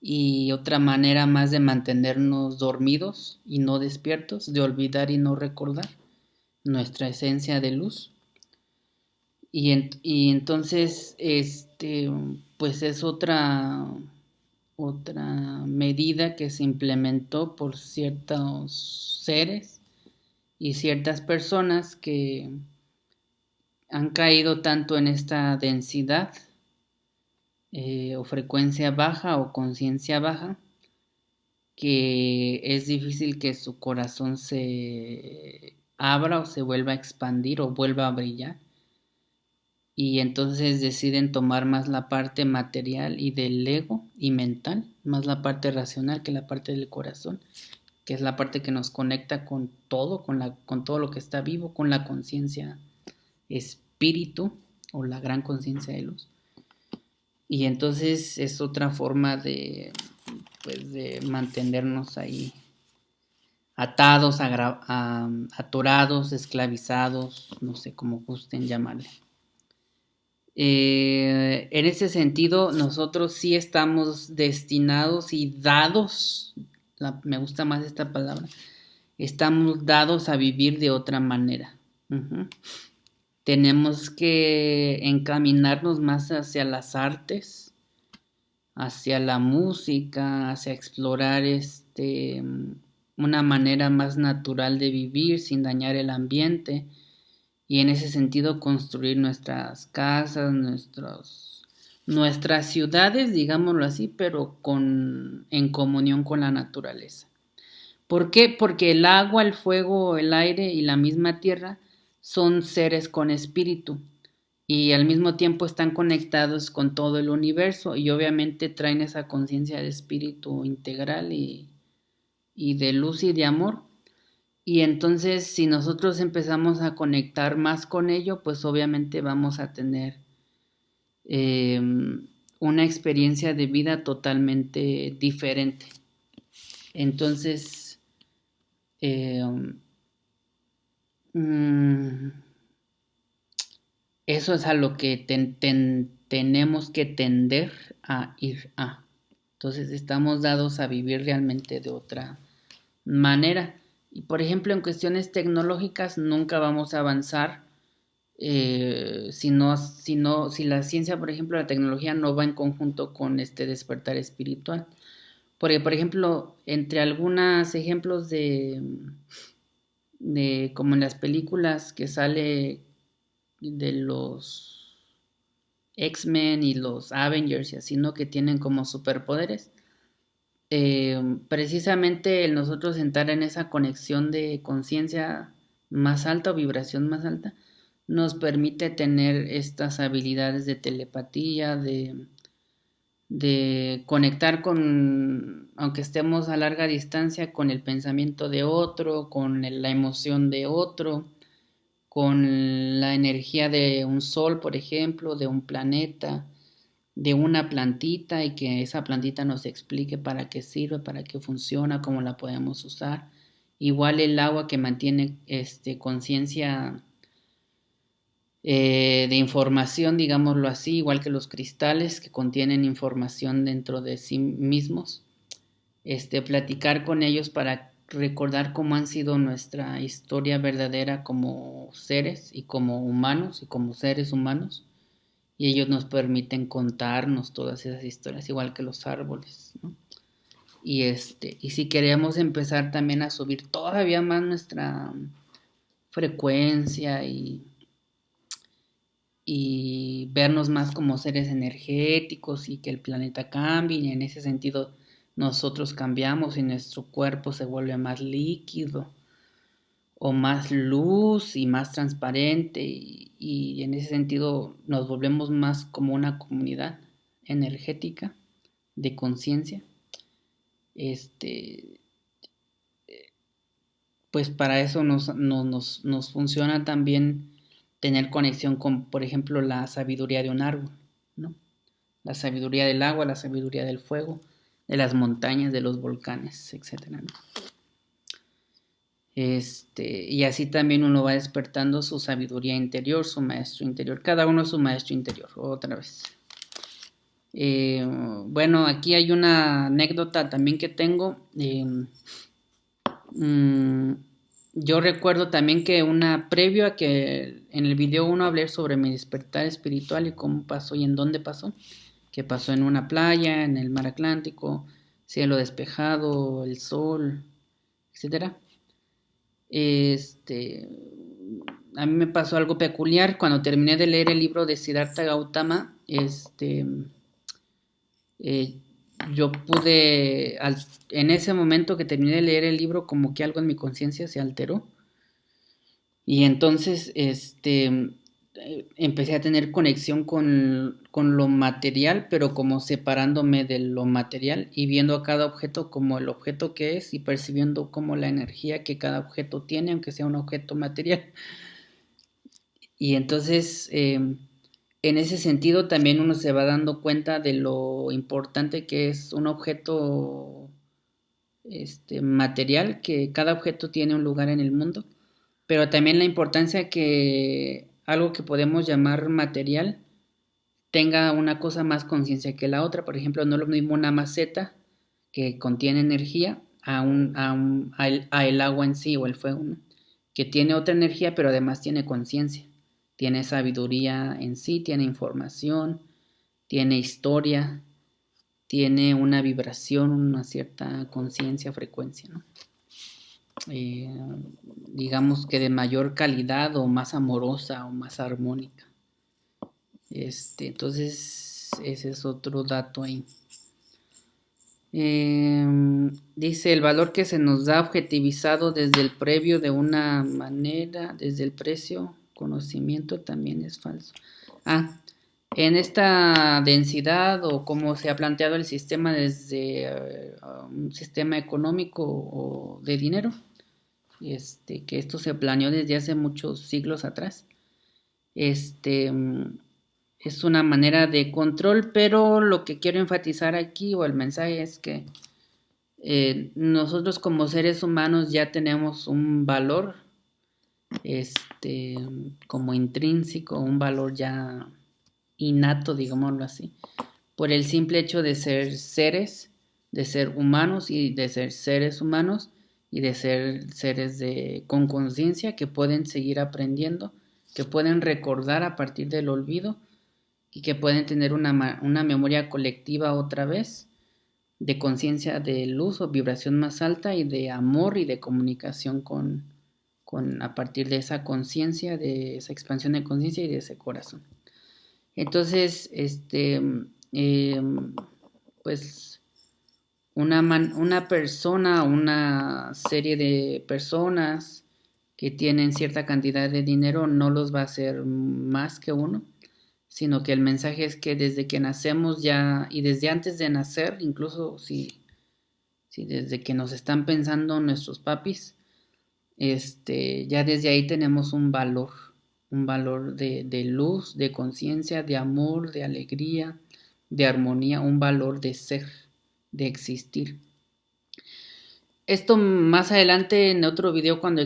y otra manera más de mantenernos dormidos y no despiertos, de olvidar y no recordar nuestra esencia de luz. Y entonces, pues es otra medida que se implementó por ciertos seres y ciertas personas que han caído tanto en esta densidad o frecuencia baja o conciencia baja, que es difícil que su corazón se abra o se vuelva a expandir o vuelva a brillar. Y entonces deciden tomar más la parte material y del ego y mental, más la parte racional que la parte del corazón, que es la parte que nos conecta con todo, con todo lo que está vivo, con la conciencia espíritu o la gran conciencia de luz. Y entonces es otra forma pues de mantenernos ahí atados, atorados, esclavizados, no sé cómo gusten llamarle. En ese sentido, nosotros sí estamos destinados y dados, me gusta más esta palabra, estamos dados a vivir de otra manera. Tenemos que encaminarnos más hacia las artes, hacia la música, hacia explorar una manera más natural de vivir sin dañar el ambiente, y en ese sentido construir nuestras casas, nuestras ciudades, digámoslo así, pero en comunión con la naturaleza. ¿Por qué? Porque el agua, el fuego, el aire y la misma tierra son seres con espíritu y al mismo tiempo están conectados con todo el universo, y obviamente traen esa conciencia de espíritu integral y de luz y de amor. Y entonces, si nosotros empezamos a conectar más con ello, pues obviamente vamos a tener eh, una experiencia de vida totalmente diferente. Entonces, eh, eso es a lo que tenemos que tender a ir a. Entonces, estamos dados a vivir realmente de otra manera. Y por ejemplo, en cuestiones tecnológicas nunca vamos a avanzar si la ciencia, por ejemplo, la tecnología no va en conjunto con este despertar espiritual. Porque, por ejemplo, entre algunos ejemplos de como en las películas que sale de los X-Men y los Avengers y así, ¿no? Que tienen como superpoderes. Precisamente el nosotros entrar en esa conexión de conciencia más alta o vibración más alta nos permite tener estas habilidades de telepatía, de conectar con, aunque estemos a larga distancia, con el pensamiento de otro, con la emoción de otro, con la energía de un sol, por ejemplo, de un planeta, de una plantita y que esa plantita nos explique para qué sirve, para qué funciona, cómo la podemos usar. Igual el agua que mantiene conciencia de información, digámoslo así, igual que los cristales que contienen información dentro de sí mismos. Platicar con ellos para recordar cómo han sido nuestra historia verdadera como seres y como humanos y como seres humanos, y ellos nos permiten contarnos todas esas historias igual que los árboles, ¿no? Y si queremos empezar también a subir todavía más nuestra frecuencia y vernos más como seres energéticos y que el planeta cambie y en ese sentido nosotros cambiamos y nuestro cuerpo se vuelve más líquido o más luz y más transparente y en ese sentido nos volvemos más como una comunidad energética de conciencia. Este, pues para eso nos funciona también tener conexión con, por ejemplo, la sabiduría de un árbol, ¿no? La sabiduría del agua, la sabiduría del fuego, de las montañas, de los volcanes, etcétera, ¿no? Y así también uno va despertando su sabiduría interior, su maestro interior, cada uno es su maestro interior, otra vez. Bueno, aquí hay una anécdota también que tengo. Mm, yo recuerdo también que previo a que en el video uno hablé sobre mi despertar espiritual y cómo pasó y en dónde pasó, que pasó en una playa, en el mar Atlántico, cielo despejado, el sol, etcétera. Este, a mí me pasó algo peculiar cuando terminé de leer el libro de Siddhartha Gautama. Eh, yo pude, en ese momento que terminé de leer el libro, como que algo en mi conciencia se alteró. Y entonces, empecé a tener conexión con lo material, pero como separándome de lo material y viendo a cada objeto como el objeto que es y percibiendo como la energía que cada objeto tiene, aunque sea un objeto material. Y entonces, en ese sentido, también uno se va dando cuenta de lo importante que es un objeto material, que cada objeto tiene un lugar en el mundo, pero también la importancia que algo que podemos llamar material tenga una cosa más conciencia que la otra. Por ejemplo, no es lo mismo una maceta que contiene energía a el agua en sí o el fuego, ¿no? Que tiene otra energía, pero además tiene conciencia, tiene sabiduría en sí, tiene información, tiene historia, tiene una vibración, una cierta conciencia, frecuencia, ¿no? Eh, digamos que de mayor calidad o más amorosa o más armónica. Entonces, ese es otro dato ahí. Dice, el valor que se nos da objetivizado desde el previo de una manera, desde el precio, conocimiento también es falso. En esta densidad o como se ha planteado el sistema desde un sistema económico o de dinero, que esto se planeó desde hace muchos siglos atrás. Es una manera de control, pero lo que quiero enfatizar aquí o el mensaje es que nosotros como seres humanos ya tenemos un valor, como intrínseco, un valor ya innato, digámoslo así, por el simple hecho de ser seres, de ser humanos y de ser seres humanos y de ser seres con conciencia que pueden seguir aprendiendo que pueden recordar a partir del olvido y que pueden tener una memoria colectiva otra vez, de conciencia de luz o vibración más alta y de amor y de comunicación a partir de esa conciencia, de esa expansión de conciencia y de ese corazón. Entonces, eh, pues una persona, una serie de personas que tienen cierta cantidad de dinero no los va a hacer más que uno, sino que el mensaje es que desde que nacemos ya, y desde antes de nacer, incluso si desde que nos están pensando nuestros papis, ya desde ahí tenemos un valor de luz, de conciencia, de amor, de alegría, de armonía, un valor de ser, de existir. Esto más adelante en otro video cuando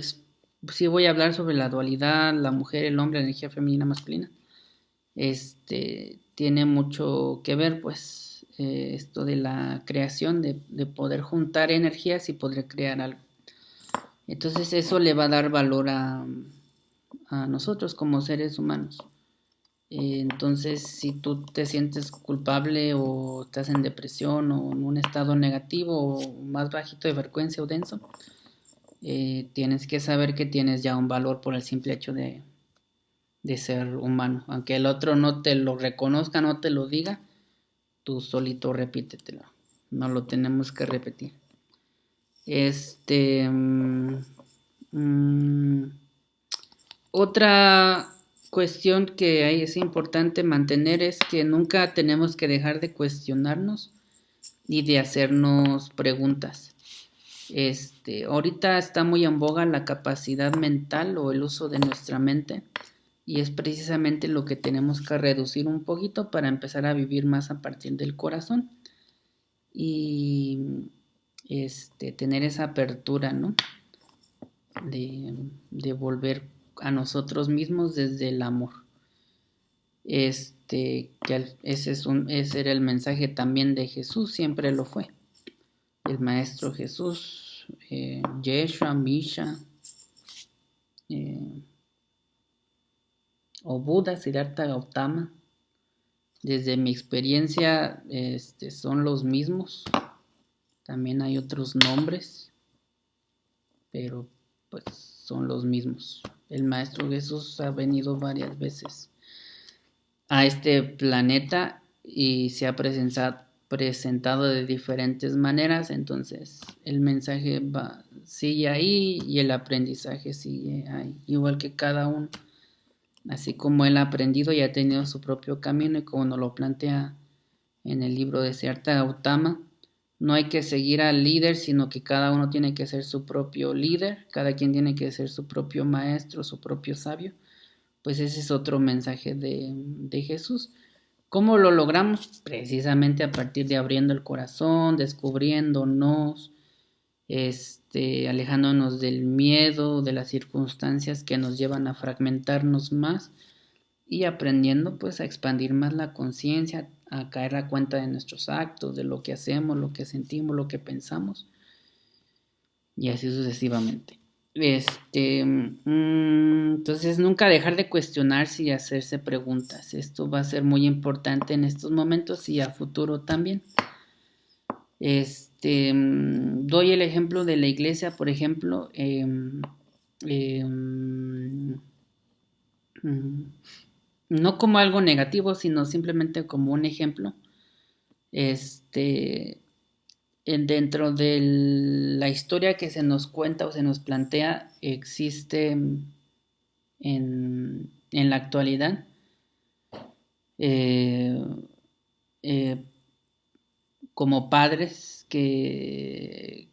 sí voy a hablar sobre la dualidad, la mujer, el hombre, la energía femenina, masculina. Tiene mucho que ver, pues, esto de la creación, de poder juntar energías y poder crear algo. Entonces eso le va a dar valor a nosotros como seres humanos. Entonces, si tú te sientes culpable o estás en depresión o en un estado negativo o más bajito de frecuencia o denso, tienes que saber que tienes ya un valor por el simple hecho de ser humano. Aunque el otro no te lo reconozca, no te lo diga, tú solito repítetelo. No lo tenemos que repetir. Otra cuestión que es importante mantener es que nunca tenemos que dejar de cuestionarnos y de hacernos preguntas. Ahorita está muy en boga la capacidad mental o el uso de nuestra mente y es precisamente lo que tenemos que reducir un poquito para empezar a vivir más a partir del corazón y tener esa apertura, ¿no? De volver a nosotros mismos desde el amor. Que ese era el mensaje también de Jesús, siempre lo fue. El Maestro Jesús, Yeshua, Misha, o Buda, Siddhartha Gautama. Desde mi experiencia, son los mismos. También hay otros nombres, pero pues son los mismos. El Maestro Jesús ha venido varias veces a este planeta y se ha presentado de diferentes maneras, entonces el mensaje sigue ahí y el aprendizaje sigue ahí, igual que cada uno. Así como él ha aprendido y ha tenido su propio camino y como nos lo plantea en el libro de Siddhartha Gautama, no hay que seguir al líder, sino que cada uno tiene que ser su propio líder, cada quien tiene que ser su propio maestro, su propio sabio. Pues ese es otro mensaje de Jesús. ¿Cómo lo logramos? Precisamente a partir de abriendo el corazón, descubriéndonos, alejándonos del miedo, de las circunstancias que nos llevan a fragmentarnos más y aprendiendo pues a expandir más la conciencia, a caer a cuenta de nuestros actos, de lo que hacemos, lo que sentimos, lo que pensamos y así sucesivamente. Entonces nunca dejar de cuestionarse y hacerse preguntas. Esto va a ser muy importante en estos momentos y a futuro también. Doy el ejemplo de la iglesia, por ejemplo, no como algo negativo, sino simplemente como un ejemplo. Dentro de la historia que se nos cuenta o se nos plantea, existe en la actualidad como padres que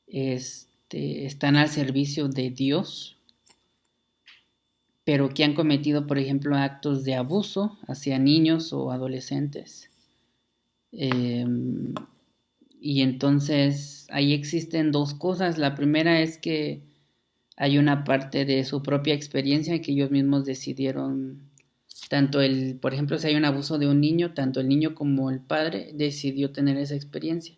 están al servicio de Dios, pero que han cometido, por ejemplo, actos de abuso hacia niños o adolescentes. Y entonces ahí existen dos cosas. La primera es que hay una parte de su propia experiencia que ellos mismos decidieron, por ejemplo, si hay un abuso de un niño, tanto el niño como el padre decidió tener esa experiencia.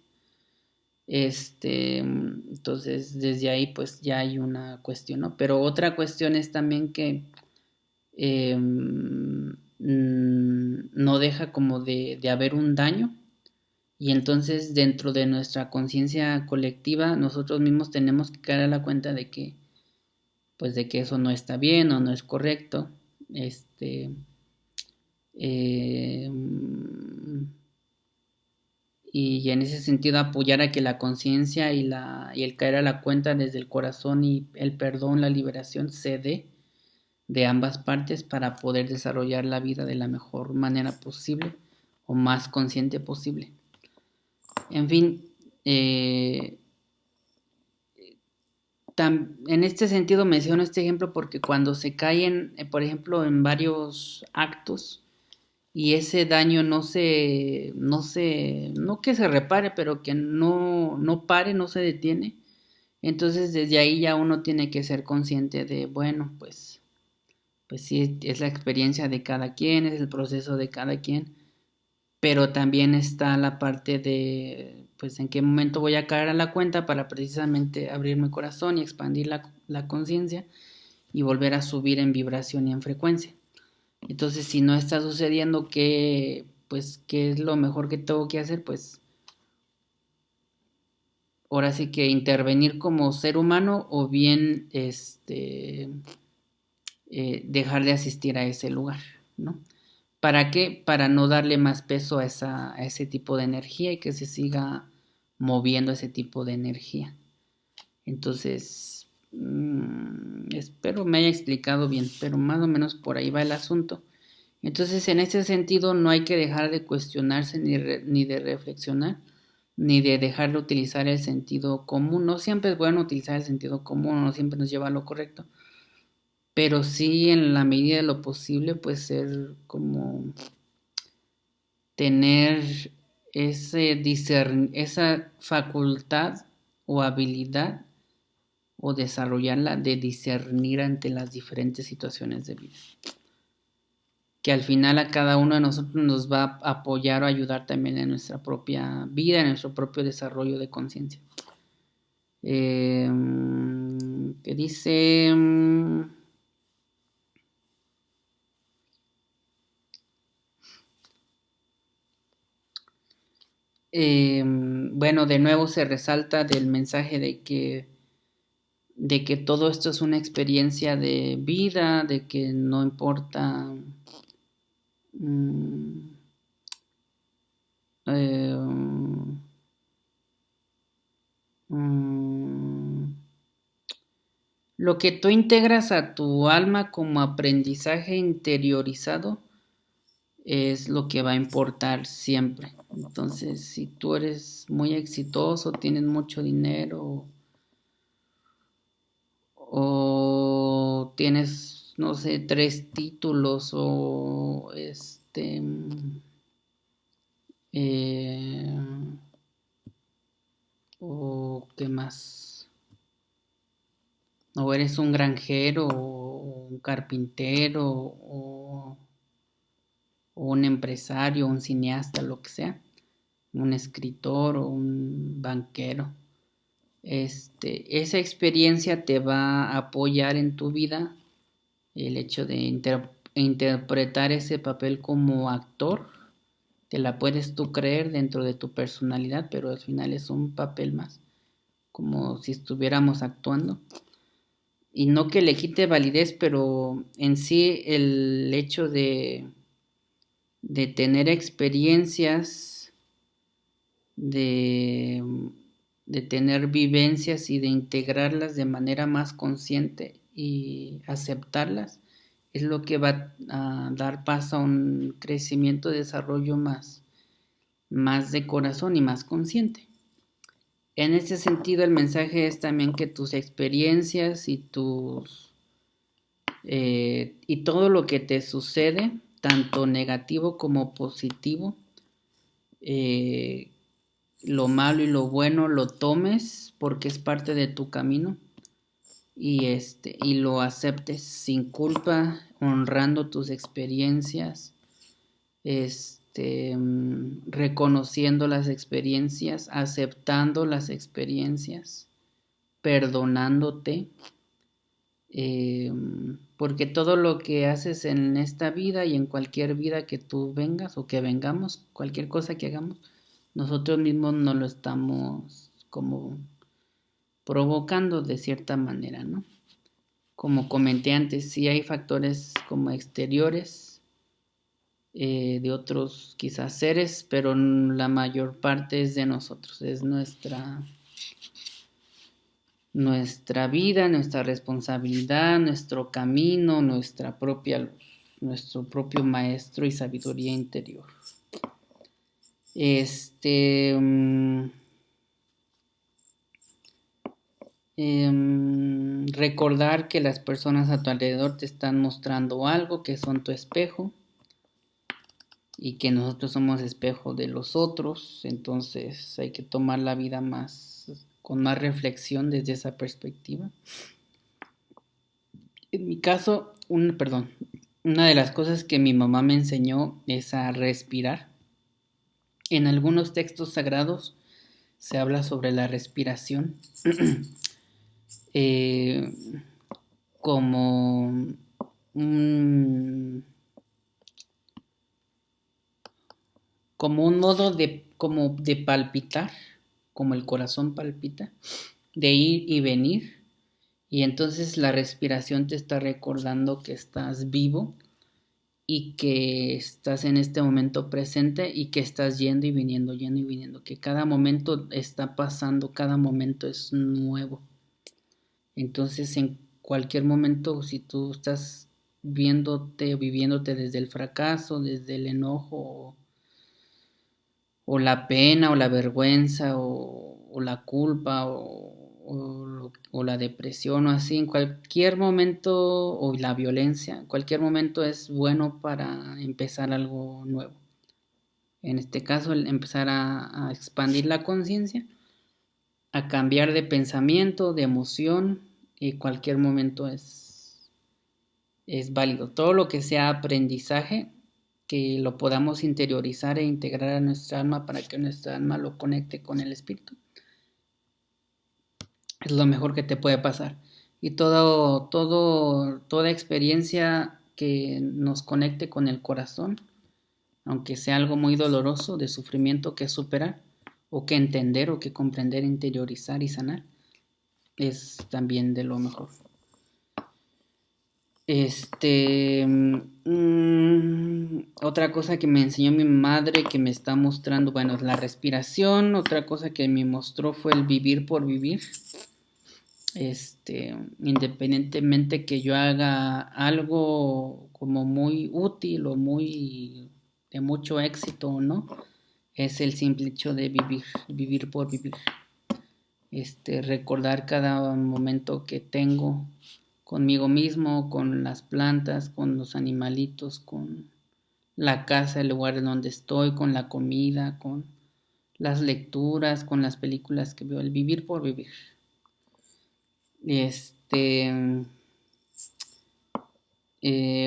Entonces, desde ahí pues ya hay una cuestión, ¿no? Pero otra cuestión es también que no deja como de haber un daño y entonces dentro de nuestra conciencia colectiva nosotros mismos tenemos que caer a la cuenta de que pues de que eso no está bien o no es correcto. Este, eh, y en ese sentido apoyar a que la conciencia y el caer a la cuenta desde el corazón y el perdón, la liberación se dé de ambas partes para poder desarrollar la vida de la mejor manera posible o más consciente posible. En fin, en este sentido menciono este ejemplo porque cuando se caen, por ejemplo, en varios actos, y ese daño no que se repare, pero que no pare, no se detiene. Entonces desde ahí ya uno tiene que ser consciente de, bueno, pues sí, es la experiencia de cada quien, es el proceso de cada quien, pero también está la parte de, pues en qué momento voy a caer a la cuenta para precisamente abrir mi corazón y expandir la conciencia y volver a subir en vibración y en frecuencia. Entonces, si no está sucediendo, ¿qué es lo mejor que tengo que hacer? Pues ahora sí que intervenir como ser humano o bien dejar de asistir a ese lugar, ¿no? ¿Para qué? Para no darle más peso a ese tipo de energía y que se siga moviendo ese tipo de energía. Entonces, espero me haya explicado bien, pero más o menos por ahí va el asunto. Entonces, en ese sentido, no hay que dejar de cuestionarse ni de reflexionar, ni de dejar de utilizar el sentido común. No siempre es bueno utilizar el sentido común, no siempre nos lleva a lo correcto, pero sí en la medida de lo posible, pues ser como tener esa facultad o habilidad o desarrollarla de discernir ante las diferentes situaciones de vida, que al final a cada uno de nosotros nos va a apoyar o ayudar también en nuestra propia vida, en nuestro propio desarrollo de conciencia. Que dice, bueno, de nuevo se resalta del mensaje de que todo esto es una experiencia de vida, de que no importa mm, eh, mm, lo que tú integras a tu alma como aprendizaje interiorizado es lo que va a importar siempre. Entonces, si tú eres muy exitoso, tienes mucho dinero o tienes, no sé, 3 títulos eh, o qué más, o eres un granjero o un carpintero o un empresario, un cineasta, lo que sea, un escritor o un banquero. Esa experiencia te va a apoyar en tu vida, el hecho de interpretar ese papel como actor, te la puedes tú creer dentro de tu personalidad, pero al final es un papel más, como si estuviéramos actuando. Y no que le quite validez, pero en sí el hecho de tener experiencias, de, de tener vivencias y de integrarlas de manera más consciente y aceptarlas, es lo que va a dar paso a un crecimiento, desarrollo más de corazón y más consciente. En ese sentido, el mensaje es también que tus experiencias y todo lo que te sucede, tanto negativo como positivo, eh, lo malo y lo bueno lo tomes porque es parte de tu camino y lo aceptes sin culpa, honrando tus experiencias, reconociendo las experiencias, aceptando las experiencias, perdonándote, porque todo lo que haces en esta vida y en cualquier vida que tú vengas o que vengamos, cualquier cosa que hagamos, nosotros mismos nos lo estamos como provocando de cierta manera, ¿no? Como comenté antes, sí hay factores como exteriores de otros quizás seres, pero la mayor parte es de nosotros, es nuestra vida, nuestra responsabilidad, nuestro camino, nuestra propia luz, nuestro propio maestro y sabiduría interior. Recordar que las personas a tu alrededor te están mostrando algo, que son tu espejo y que nosotros somos espejo de los otros, entonces hay que tomar la vida con más reflexión desde esa perspectiva. En mi caso, una de las cosas que mi mamá me enseñó es a respirar. En algunos textos sagrados se habla sobre la respiración como un modo de palpitar, como el corazón palpita, de ir y venir. Y entonces la respiración te está recordando que estás vivo y que estás en este momento presente y que estás yendo y viniendo, que cada momento está pasando, cada momento es nuevo. Entonces en cualquier momento, si tú estás viviéndote desde el fracaso, desde el enojo, o la pena, o la vergüenza, o la culpa, o la depresión, o así, en cualquier momento, o la violencia, en cualquier momento es bueno para empezar algo nuevo. En este caso, empezar a expandir la conciencia, a cambiar de pensamiento, de emoción, y cualquier momento es válido. Todo lo que sea aprendizaje, que lo podamos interiorizar e integrar a nuestra alma para que nuestra alma lo conecte con el espíritu, es lo mejor que te puede pasar. Y toda experiencia que nos conecte con el corazón, aunque sea algo muy doloroso, de sufrimiento que superar, o que entender, o que comprender, interiorizar y sanar, es también de lo mejor. Otra cosa que me enseñó mi madre, que me está mostrando, bueno, es la respiración. Otra cosa que me mostró fue el vivir por vivir. Independientemente que yo haga algo como muy útil o muy de mucho éxito o no, es el simple hecho de vivir por vivir. Recordar cada momento que tengo conmigo mismo, con las plantas, con los animalitos, con la casa, el lugar en donde estoy, con la comida, con las lecturas, con las películas que veo, el vivir por vivir.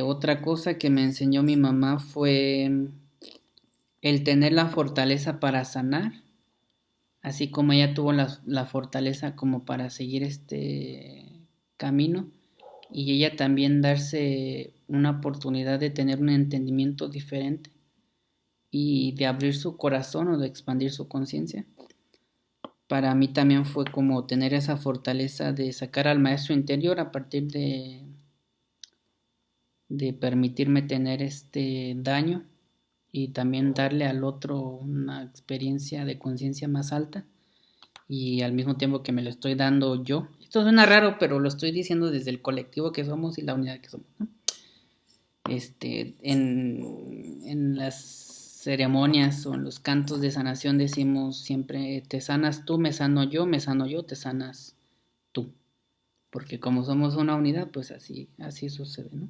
Otra cosa que me enseñó mi mamá fue el tener la fortaleza para sanar, así como ella tuvo la fortaleza como para seguir este camino, y ella también darse una oportunidad de tener un entendimiento diferente y de abrir su corazón o de expandir su conciencia. Para mí también fue como tener esa fortaleza de sacar al maestro interior a partir de permitirme tener este daño y también darle al otro una experiencia de conciencia más alta, y al mismo tiempo que me lo estoy dando yo. Esto suena raro, pero lo estoy diciendo desde el colectivo que somos y la unidad que somos, ¿no? En las ceremonias o en los cantos de sanación decimos siempre: te sanas tú, me sano yo, te sanas tú. Porque como somos una unidad, pues así sucede, ¿no?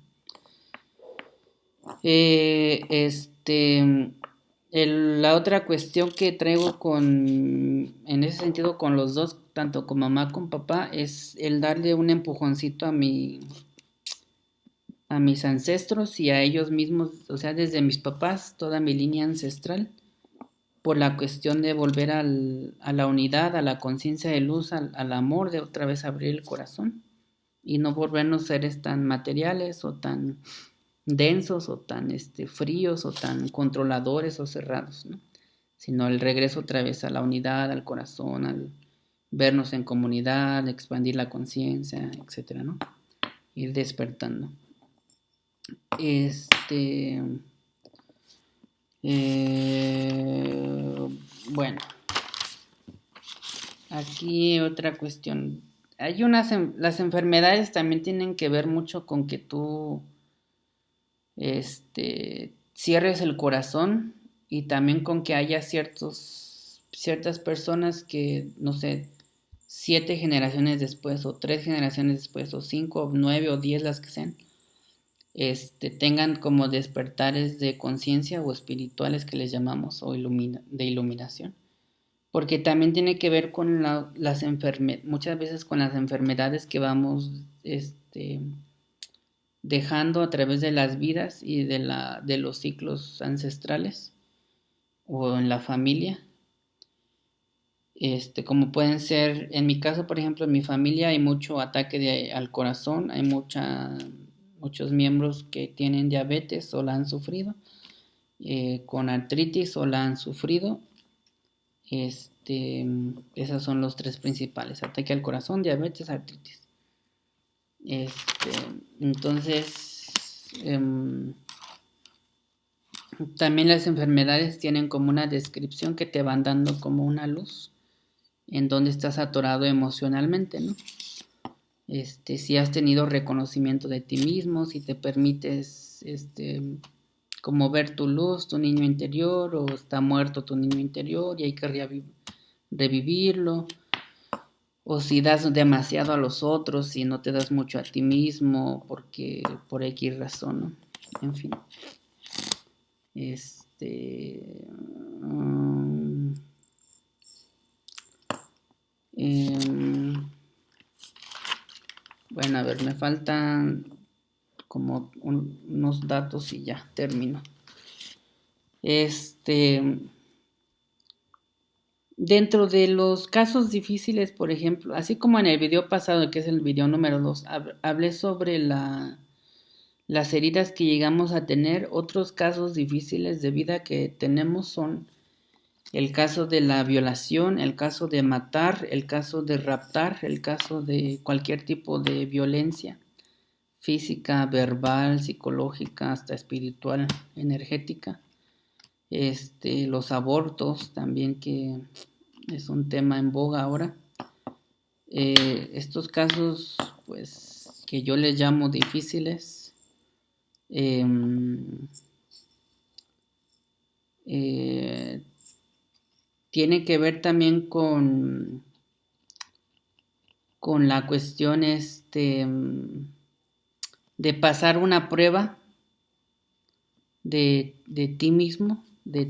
La otra cuestión que traigo en ese sentido con los dos, tanto con mamá como papá, es el darle un empujoncito a mis ancestros y a ellos mismos, o sea, desde mis papás, toda mi línea ancestral, por la cuestión de volver a la unidad, a la conciencia de luz, al amor, de otra vez abrir el corazón y no volvernos seres tan materiales o tan densos o tan fríos o tan controladores o cerrados, ¿no? Sino el regreso otra vez a la unidad, al corazón, al vernos en comunidad, expandir la conciencia, etcétera, ¿no? Ir despertando. Bueno, aquí otra cuestión. Hay las enfermedades también tienen que ver mucho con que tú cierres el corazón y también con que haya ciertas personas que, no sé, 7 generaciones después o 3 generaciones después o 5 o 9 o 10 las que sean, tengan como despertares de conciencia o espirituales que les llamamos o de iluminación. Porque también tiene que ver con las enfermedades, muchas veces con las enfermedades que vamos dejando a través de las vidas y de los ciclos ancestrales o en la familia. Como pueden ser, en mi caso, por ejemplo, en mi familia hay mucho ataque al corazón, hay muchos miembros que tienen diabetes o la han sufrido, con artritis o la han sufrido. Esos son los 3 principales: ataque al corazón, diabetes, artritis. Entonces, también las enfermedades tienen como una descripción que te van dando como una luz en donde estás atorado emocionalmente, ¿no? Si has tenido reconocimiento de ti mismo, si te permites, como ver tu luz, tu niño interior, o está muerto tu niño interior y hay que revivirlo, o si das demasiado a los otros y no te das mucho a ti mismo porque por X razón, ¿no? En fin. Bueno, a ver, me faltan como unos datos y ya termino. Dentro de los casos difíciles, por ejemplo, así como en el video pasado, que es el video número 2, hablé sobre las heridas que llegamos a tener. Otros casos difíciles de vida que tenemos son el caso de la violación, el caso de matar, el caso de raptar, el caso de cualquier tipo de violencia física, verbal, psicológica, hasta espiritual, energética. Los abortos también, que es un tema en boga ahora. Estos casos, pues, que yo les llamo difíciles, tiene que ver también con la cuestión de pasar una prueba de ti mismo, de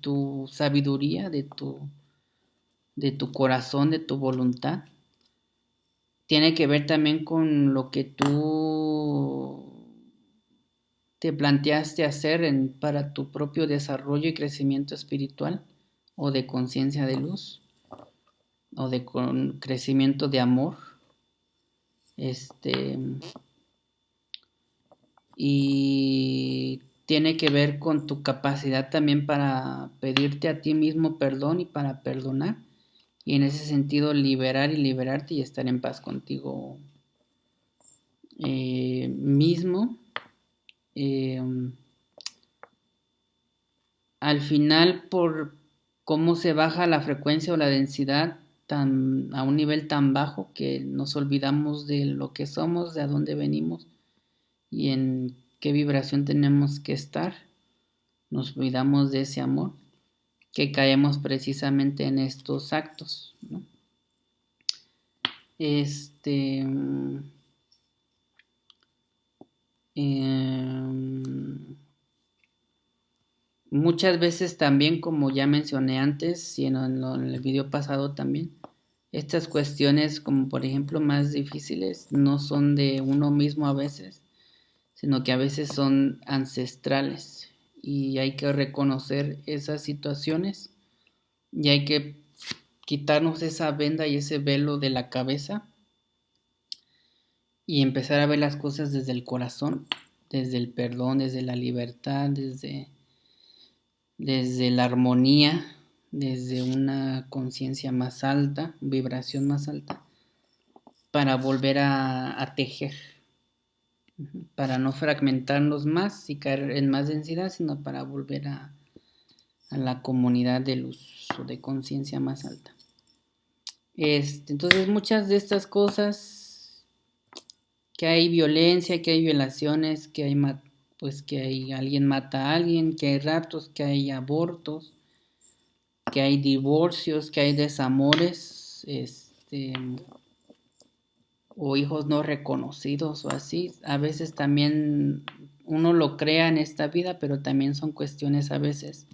tu sabiduría, de tu corazón, de tu voluntad. Tiene que ver también con lo que tú te planteaste hacer para tu propio desarrollo y crecimiento espiritual, o de conciencia de luz, o de crecimiento de amor. Y tiene que ver con tu capacidad también para pedirte a ti mismo perdón y para perdonar, y en ese sentido liberar y liberarte y estar en paz contigo mismo. Al final, por cómo se baja la frecuencia o la densidad a un nivel tan bajo, que nos olvidamos de lo que somos, de a dónde venimos y en qué vibración tenemos que estar, nos olvidamos de ese amor, que caemos precisamente en estos actos, ¿no? Muchas veces también, como ya mencioné antes y en el video pasado también, estas cuestiones, como por ejemplo más difíciles, no son de uno mismo a veces, sino que a veces son ancestrales y hay que reconocer esas situaciones y hay que quitarnos esa venda y ese velo de la cabeza y empezar a ver las cosas desde el corazón, desde el perdón, desde la libertad, desde la armonía, desde una conciencia más alta, vibración más alta, para volver a tejer, para no fragmentarnos más y caer en más densidad, sino para volver a la comunidad de luz o de conciencia más alta. Entonces muchas de estas cosas, que hay violencia, que hay violaciones, pues que hay alguien mata a alguien, que hay raptos, que hay abortos, que hay divorcios, que hay desamores, o hijos no reconocidos o así. A veces también uno lo crea en esta vida, pero también son cuestiones a veces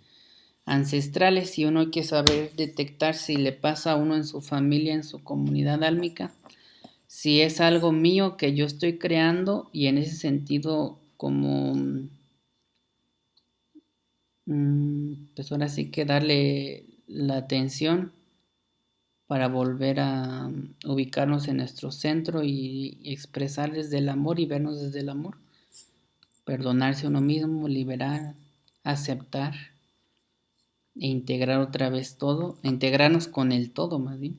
ancestrales y uno hay que saber detectar si le pasa a uno en su familia, en su comunidad álmica, si es algo mío que yo estoy creando y en ese sentido como pues ahora sí que darle la atención para volver a ubicarnos en nuestro centro y expresar desde el amor y vernos desde el amor, perdonarse a uno mismo, liberar, aceptar e integrar otra vez todo, integrarnos con el todo más bien.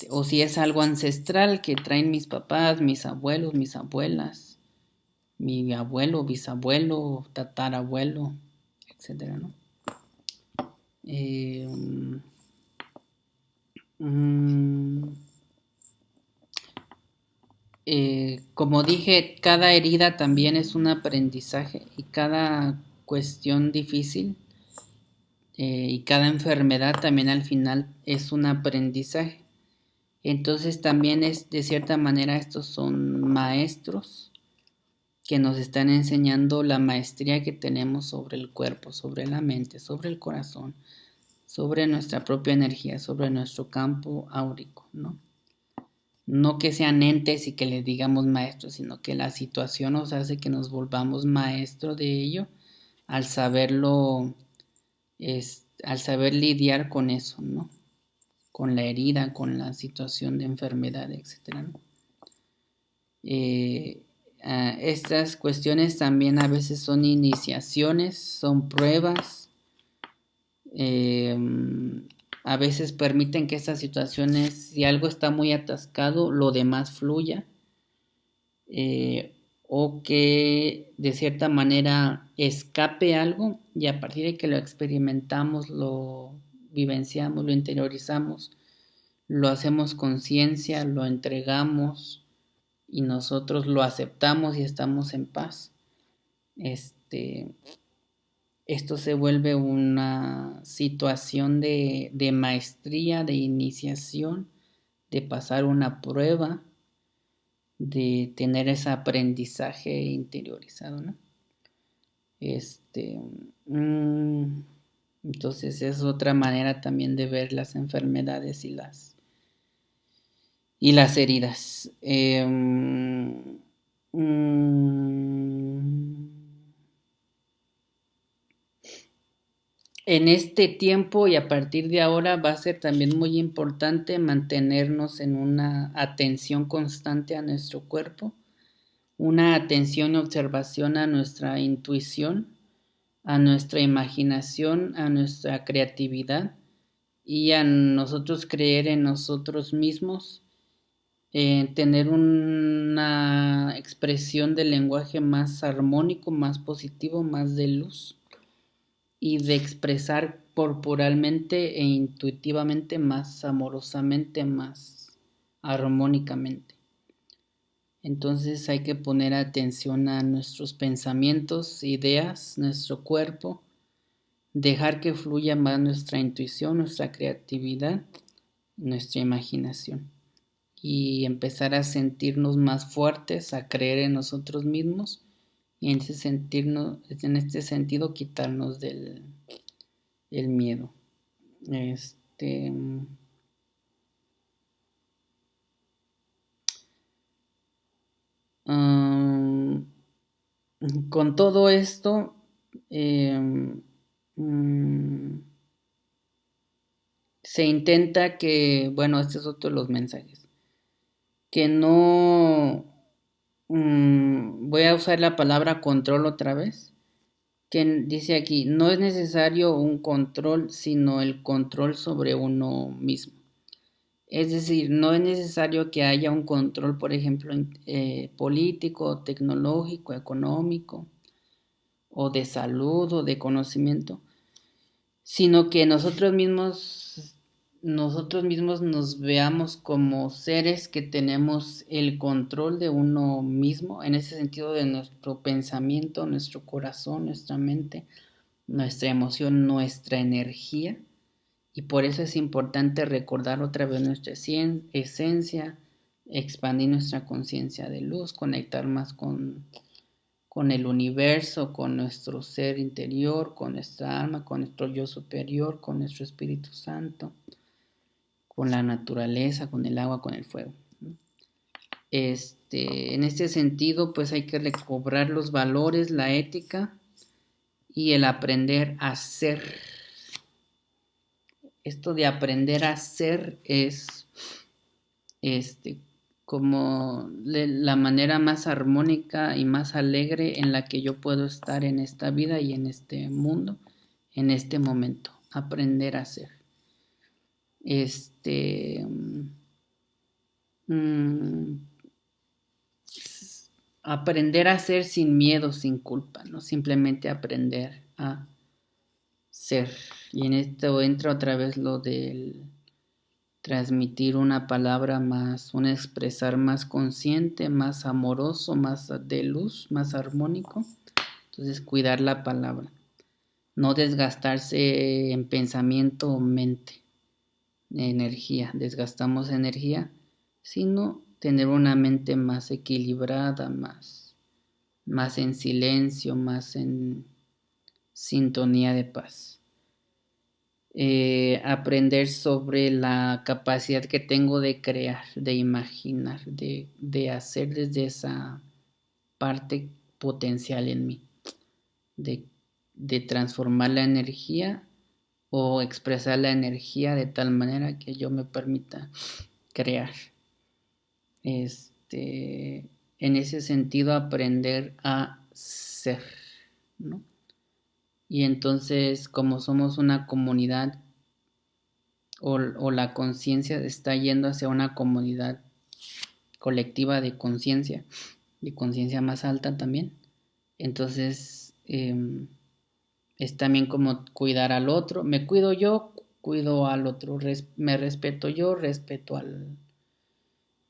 O si es algo ancestral que traen mis papás, mis abuelos, mis abuelas, mi abuelo, bisabuelo, tatarabuelo, etcétera, ¿no? Eh, como dije, cada herida también es un aprendizaje y cada cuestión difícil y cada enfermedad también al final es un aprendizaje. Entonces también es de cierta manera estos son maestros que nos están enseñando la maestría que tenemos sobre el cuerpo, sobre la mente, sobre el corazón, sobre nuestra propia energía, sobre nuestro campo áurico, ¿no? No que sean entes y que les digamos maestros, sino que la situación nos hace que nos volvamos maestro de ello al saberlo, al saber lidiar con eso, ¿no? Con la herida, con la situación de enfermedad, etcétera, ¿no? Estas cuestiones también a veces son iniciaciones, son pruebas, a veces permiten que estas situaciones, si algo está muy atascado, lo demás fluya, o que de cierta manera escape algo y a partir de que lo experimentamos, lo vivenciamos, lo interiorizamos, lo hacemos conciencia, lo entregamos y nosotros lo aceptamos y estamos en paz. Esto se vuelve una situación de maestría, de iniciación, de pasar una prueba, de tener ese aprendizaje interiorizado, ¿no? Entonces es otra manera también de ver las enfermedades y las heridas. En este tiempo y a partir de ahora va a ser también muy importante mantenernos en una atención constante a nuestro cuerpo, una atención y observación a nuestra intuición, a nuestra imaginación, a nuestra creatividad y a nosotros creer en nosotros mismos, tener una expresión del lenguaje más armónico, más positivo, más de luz y de expresar corporalmente e intuitivamente más amorosamente, más armónicamente. Entonces hay que poner atención a nuestros pensamientos, ideas, nuestro cuerpo, dejar que fluya más nuestra intuición, nuestra creatividad, nuestra imaginación y empezar a sentirnos más fuertes, a creer en nosotros mismos y en este sentido quitarnos del el miedo. Este Con todo esto, eh, mm, se intenta que, bueno, este es otro de los mensajes, que no, voy a usar la palabra control otra vez, que dice aquí, no es necesario un control, sino el control sobre uno mismo. Es decir, no es necesario que haya un control, por ejemplo, político, tecnológico, económico, o de salud, o de conocimiento, sino que nosotros mismos nos veamos como seres que tenemos el control de uno mismo, en ese sentido de nuestro pensamiento, nuestro corazón, nuestra mente, nuestra emoción, nuestra energía. Y por eso es importante recordar otra vez nuestra esencia, expandir nuestra conciencia de luz, conectar más con el universo, con nuestro ser interior, con nuestra alma, con nuestro yo superior, con nuestro Espíritu Santo, con la naturaleza, con el agua, con el fuego. En este sentido, pues hay que recobrar los valores, la ética y el aprender a ser. Esto de aprender a ser es este, como la manera más armónica y más alegre en la que yo puedo estar en esta vida y en este mundo, en este momento. Aprender a ser. Este. mm, Aprender a ser sin miedo, sin culpa, ¿no? Simplemente aprender a ser. Y en esto entra otra vez lo del transmitir una palabra más, un expresar más consciente, más amoroso, más de luz, más armónico. Entonces, cuidar la palabra. No desgastarse en pensamiento o mente, energía. Desgastamos energía, sino tener una mente más equilibrada, más en silencio, más en sintonía de paz. Aprender sobre la capacidad que tengo de crear, de imaginar, de hacer desde esa parte potencial en mí, de, de transformar la energía o expresar la energía de tal manera que yo me permita crear. En ese sentido, aprender a ser, ¿no? Y entonces, como somos una comunidad o la conciencia está yendo hacia una comunidad colectiva de conciencia más alta también. Entonces, es también como cuidar al otro. Me cuido yo, cuido al otro. Me respeto yo, respeto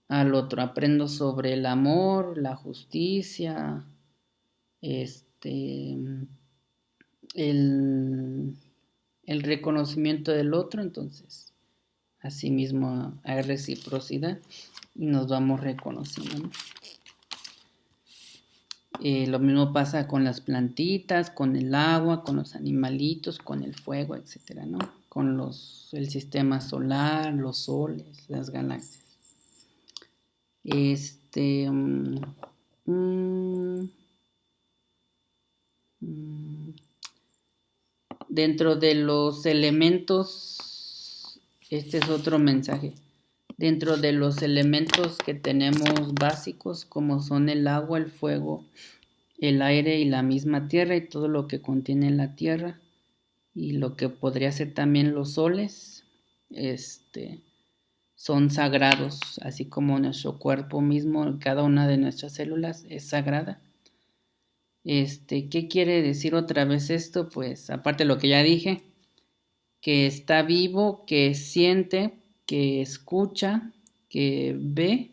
al otro. Aprendo sobre el amor, la justicia, este, el, el reconocimiento del otro. Entonces, asimismo hay reciprocidad y nos vamos reconociendo, ¿no? Lo mismo pasa con las plantitas, con el agua, con los animalitos, con el fuego, etcétera, ¿no? Con el sistema solar, los soles, las galaxias. Este. Mm, mm, Dentro de los elementos, este es otro mensaje. Dentro de los elementos que tenemos básicos, como son el agua, el fuego, el aire y la misma tierra y todo lo que contiene la tierra y lo que podría ser también los soles, son sagrados, así como nuestro cuerpo mismo, cada una de nuestras células es sagrada. ¿Qué quiere decir otra vez esto? Pues aparte de lo que ya dije, que está vivo, que siente, que escucha, que ve,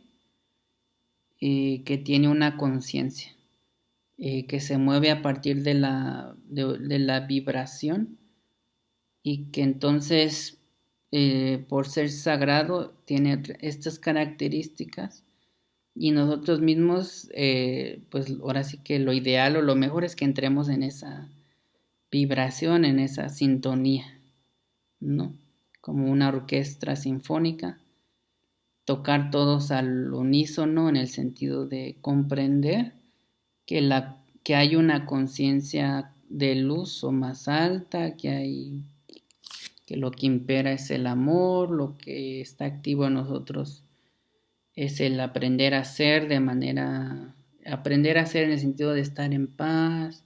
que tiene una conciencia, que se mueve a partir de la vibración y que entonces, por ser sagrado, tiene estas características y nosotros mismos, pues ahora sí que lo ideal o lo mejor es que entremos en esa vibración, en esa sintonía, ¿no? Como una orquesta sinfónica, tocar todos al unísono en el sentido de comprender que que hay una conciencia de luz o más alta, que lo que impera es el amor, lo que está activo en nosotros es el aprender a ser aprender a ser en el sentido de estar en paz,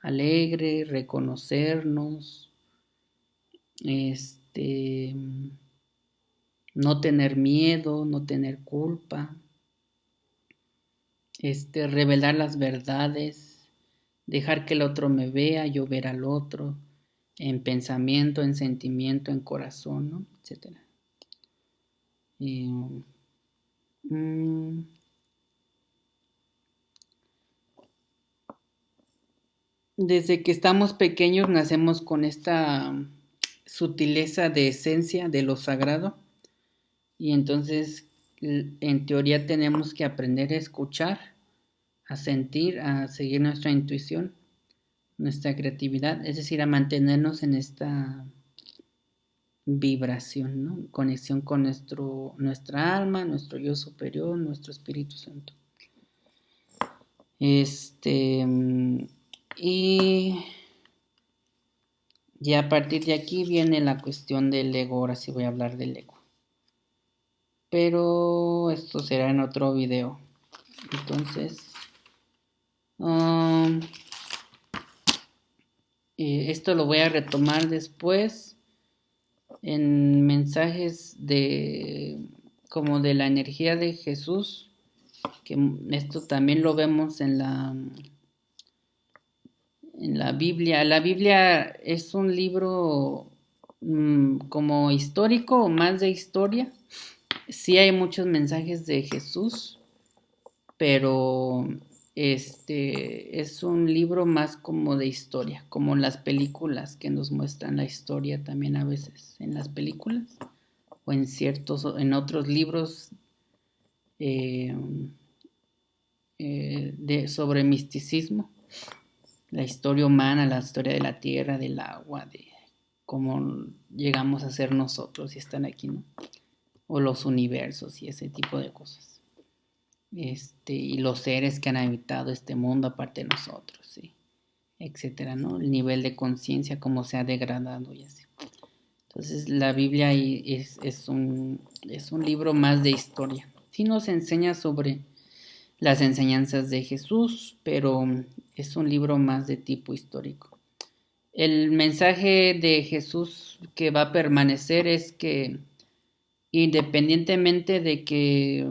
alegre, reconocernos, no tener miedo, no tener culpa, revelar las verdades, dejar que el otro me vea, yo ver al otro, en pensamiento, en sentimiento, en corazón, ¿no? Etcétera. Desde que estamos pequeños nacemos con esta sutileza de esencia de lo sagrado y entonces en teoría tenemos que aprender a escuchar, a sentir, a seguir nuestra intuición, nuestra creatividad, es decir, a mantenernos en esta vibración, ¿no? Conexión con nuestra alma, nuestro yo superior, nuestro Espíritu Santo. Y ya a partir de aquí viene la cuestión del ego. Ahora sí voy a hablar del ego. Pero esto será en otro video. Entonces, esto lo voy a retomar después en mensajes como de la energía de Jesús, que esto también lo vemos en la Biblia. La Biblia es un libro como histórico o más de historia. Sí hay muchos mensajes de Jesús, pero es un libro más como de historia, como las películas que nos muestran la historia también a veces en las películas o en otros libros sobre misticismo, la historia humana, la historia de la tierra, del agua, de cómo llegamos a ser nosotros y están aquí, ¿no? O los universos y ese tipo de cosas. Y los seres que han habitado este mundo aparte de nosotros, ¿sí? Etcétera, ¿no? El nivel de conciencia, cómo se ha degradado y así. Entonces la Biblia es un libro más de historia. Sí nos enseña sobre las enseñanzas de Jesús, pero es un libro más de tipo histórico. El mensaje de Jesús que va a permanecer es que independientemente de que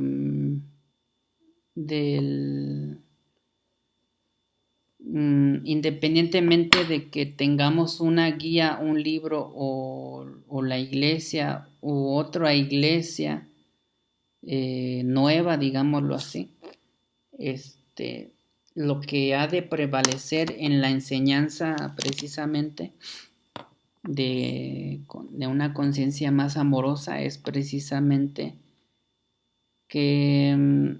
independientemente de que tengamos una guía, un libro o la iglesia u otra iglesia nueva, digámoslo así, lo que ha de prevalecer en la enseñanza precisamente de una conciencia más amorosa es precisamente que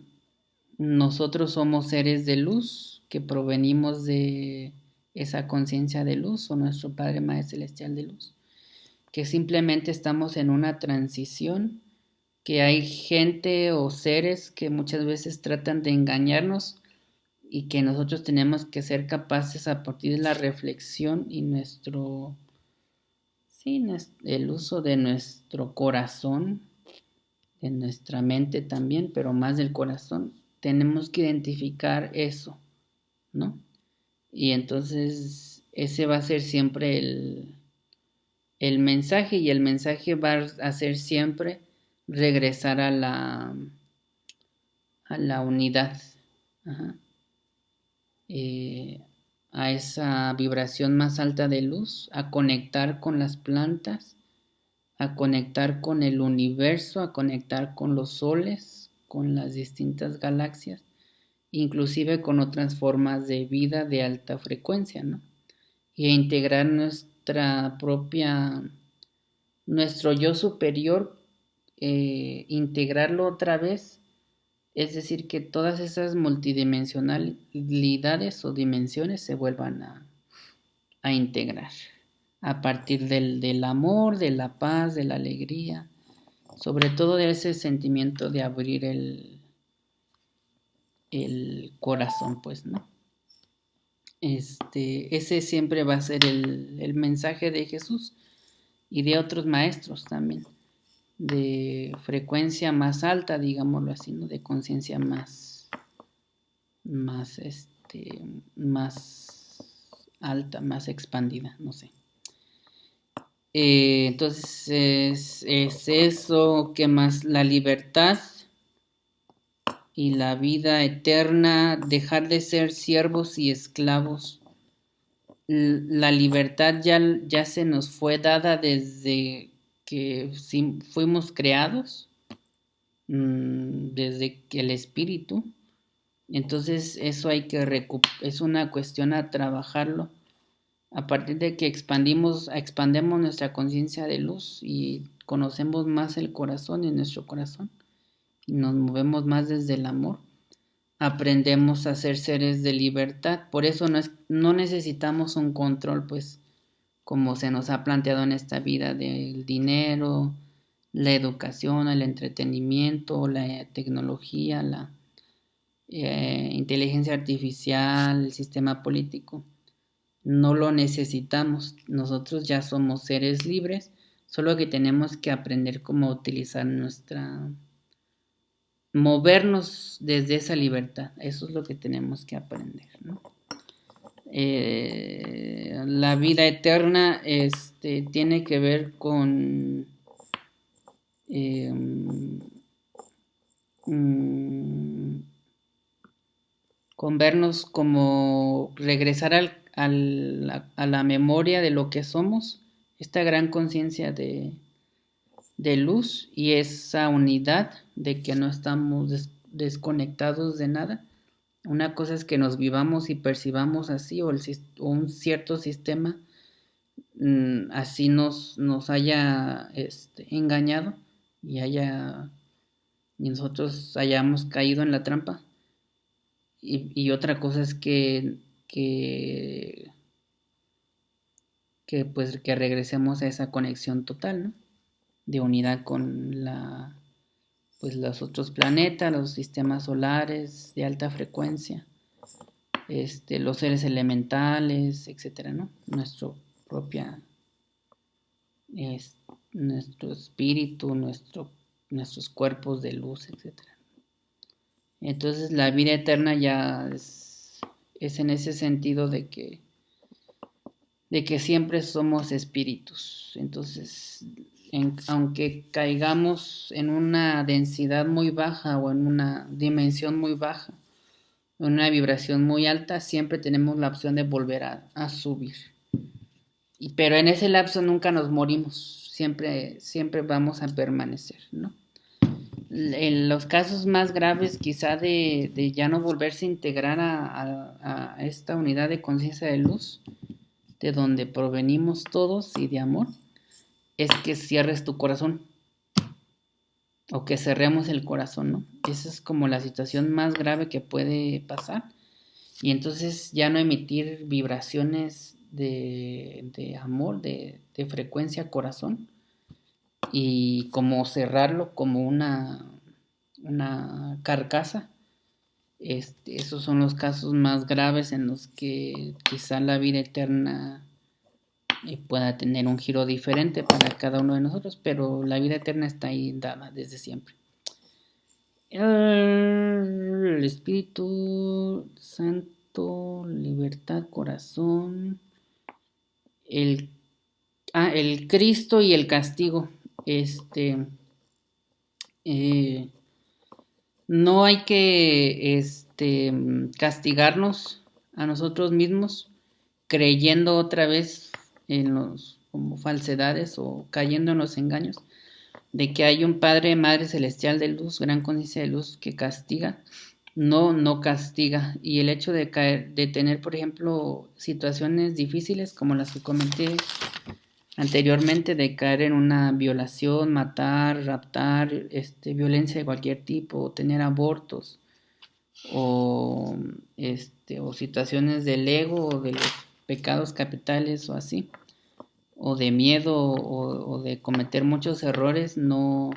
nosotros somos seres de luz que provenimos de esa conciencia de luz o nuestro Padre Maestro Celestial de luz, que simplemente estamos en una transición, que hay gente o seres que muchas veces tratan de engañarnos y que nosotros tenemos que ser capaces a partir de la reflexión y el uso de nuestro corazón, de nuestra mente también, pero más del corazón, tenemos que identificar eso, ¿no? Y entonces ese va a ser siempre el mensaje, y el mensaje va a ser siempre regresar a la unidad, ajá. A esa vibración más alta de luz, a conectar con las plantas, a conectar con el universo, a conectar con los soles, con las distintas galaxias, inclusive con otras formas de vida de alta frecuencia, ¿no? Y a integrar nuestro yo superior, integrarlo otra vez, es decir, que todas esas multidimensionalidades o dimensiones se vuelvan a integrar a partir del amor, de la paz, de la alegría, sobre todo de ese sentimiento de abrir el corazón, pues, ¿no? ese siempre va a ser el mensaje de Jesús y de otros maestros también, de frecuencia más alta, digámoslo así, ¿no? De conciencia más, más alta, más expandida, no sé. Entonces es eso, que más la libertad y la vida eterna, dejar de ser siervos y esclavos. La libertad ya se nos fue dada desde que fuimos creados, desde que el espíritu. Entonces eso es una cuestión a trabajarlo. A partir de que expandemos nuestra conciencia de luz y conocemos más el corazón y nuestro corazón y nos movemos más desde el amor, aprendemos a ser seres de libertad. Por eso no necesitamos un control, pues, como se nos ha planteado en esta vida, del dinero, la educación, el entretenimiento, la tecnología, la inteligencia artificial, el sistema político. No lo necesitamos. Nosotros ya somos seres libres, solo que tenemos que aprender cómo utilizar movernos desde esa libertad. Eso es lo que tenemos que aprender, ¿no? La vida eterna tiene que ver eh, mm, con vernos como regresar a la memoria de lo que somos, esta gran conciencia de luz y esa unidad de que no estamos desconectados de nada. Una cosa es que nos vivamos y percibamos así, o un cierto sistema así nos haya engañado y nosotros hayamos caído en la trampa. Y otra cosa es que regresemos a esa conexión total, ¿no? De unidad con pues los otros planetas, los sistemas solares de alta frecuencia, los seres elementales, etcétera, ¿no? Es, nuestro espíritu, nuestros cuerpos de luz, etcétera. Entonces la vida eterna ya es en ese sentido de que siempre somos espíritus. Entonces, aunque caigamos en una densidad muy baja o en una dimensión muy baja, en una vibración muy alta, siempre tenemos la opción de volver a subir. Pero en ese lapso nunca nos morimos, siempre vamos a permanecer, ¿no? En los casos más graves, quizá de ya no volverse a integrar a esta unidad de conciencia de luz, de donde provenimos todos y de amor, es que cierres tu corazón o que cerremos el corazón, ¿no? Esa es como la situación más grave que puede pasar y entonces ya no emitir vibraciones de amor, de frecuencia corazón y como cerrarlo como una carcasa. Esos son los casos más graves en los que quizá la vida eterna pueda tener un giro diferente para cada uno de nosotros, pero la vida eterna está ahí dada desde siempre. El Espíritu Santo, libertad, corazón, el, el Cristo y el castigo. Eh, no hay que castigarnos a nosotros mismos creyendo otra vez en los como falsedades o cayendo en los engaños de que hay un Padre, Madre Celestial de luz, gran conciencia de luz que castiga. No castiga. Y el hecho de tener, por ejemplo, situaciones difíciles como las que comenté anteriormente, de caer en una violación, matar, raptar, violencia de cualquier tipo, tener abortos, o, o situaciones del ego o de los pecados capitales o así, o de miedo o de cometer muchos errores, no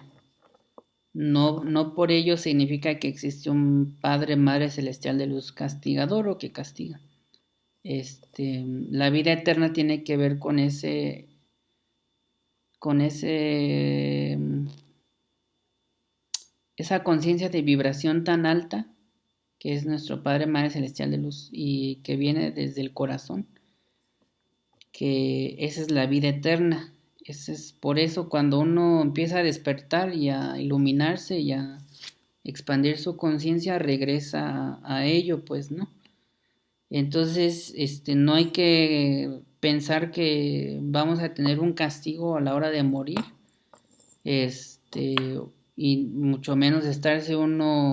por ello significa que existe un Padre, Madre Celestial de luz castigador o que castiga. La vida eterna tiene que ver con esa conciencia de vibración tan alta que es nuestro Padre Madre Celestial de Luz y que viene desde el corazón, que esa es la vida eterna. Ese es por eso cuando uno empieza a despertar y a iluminarse y a expandir su conciencia, regresa a ello, pues, ¿no? Entonces, no hay que pensar que vamos a tener un castigo a la hora de morir, este, y mucho menos estarse uno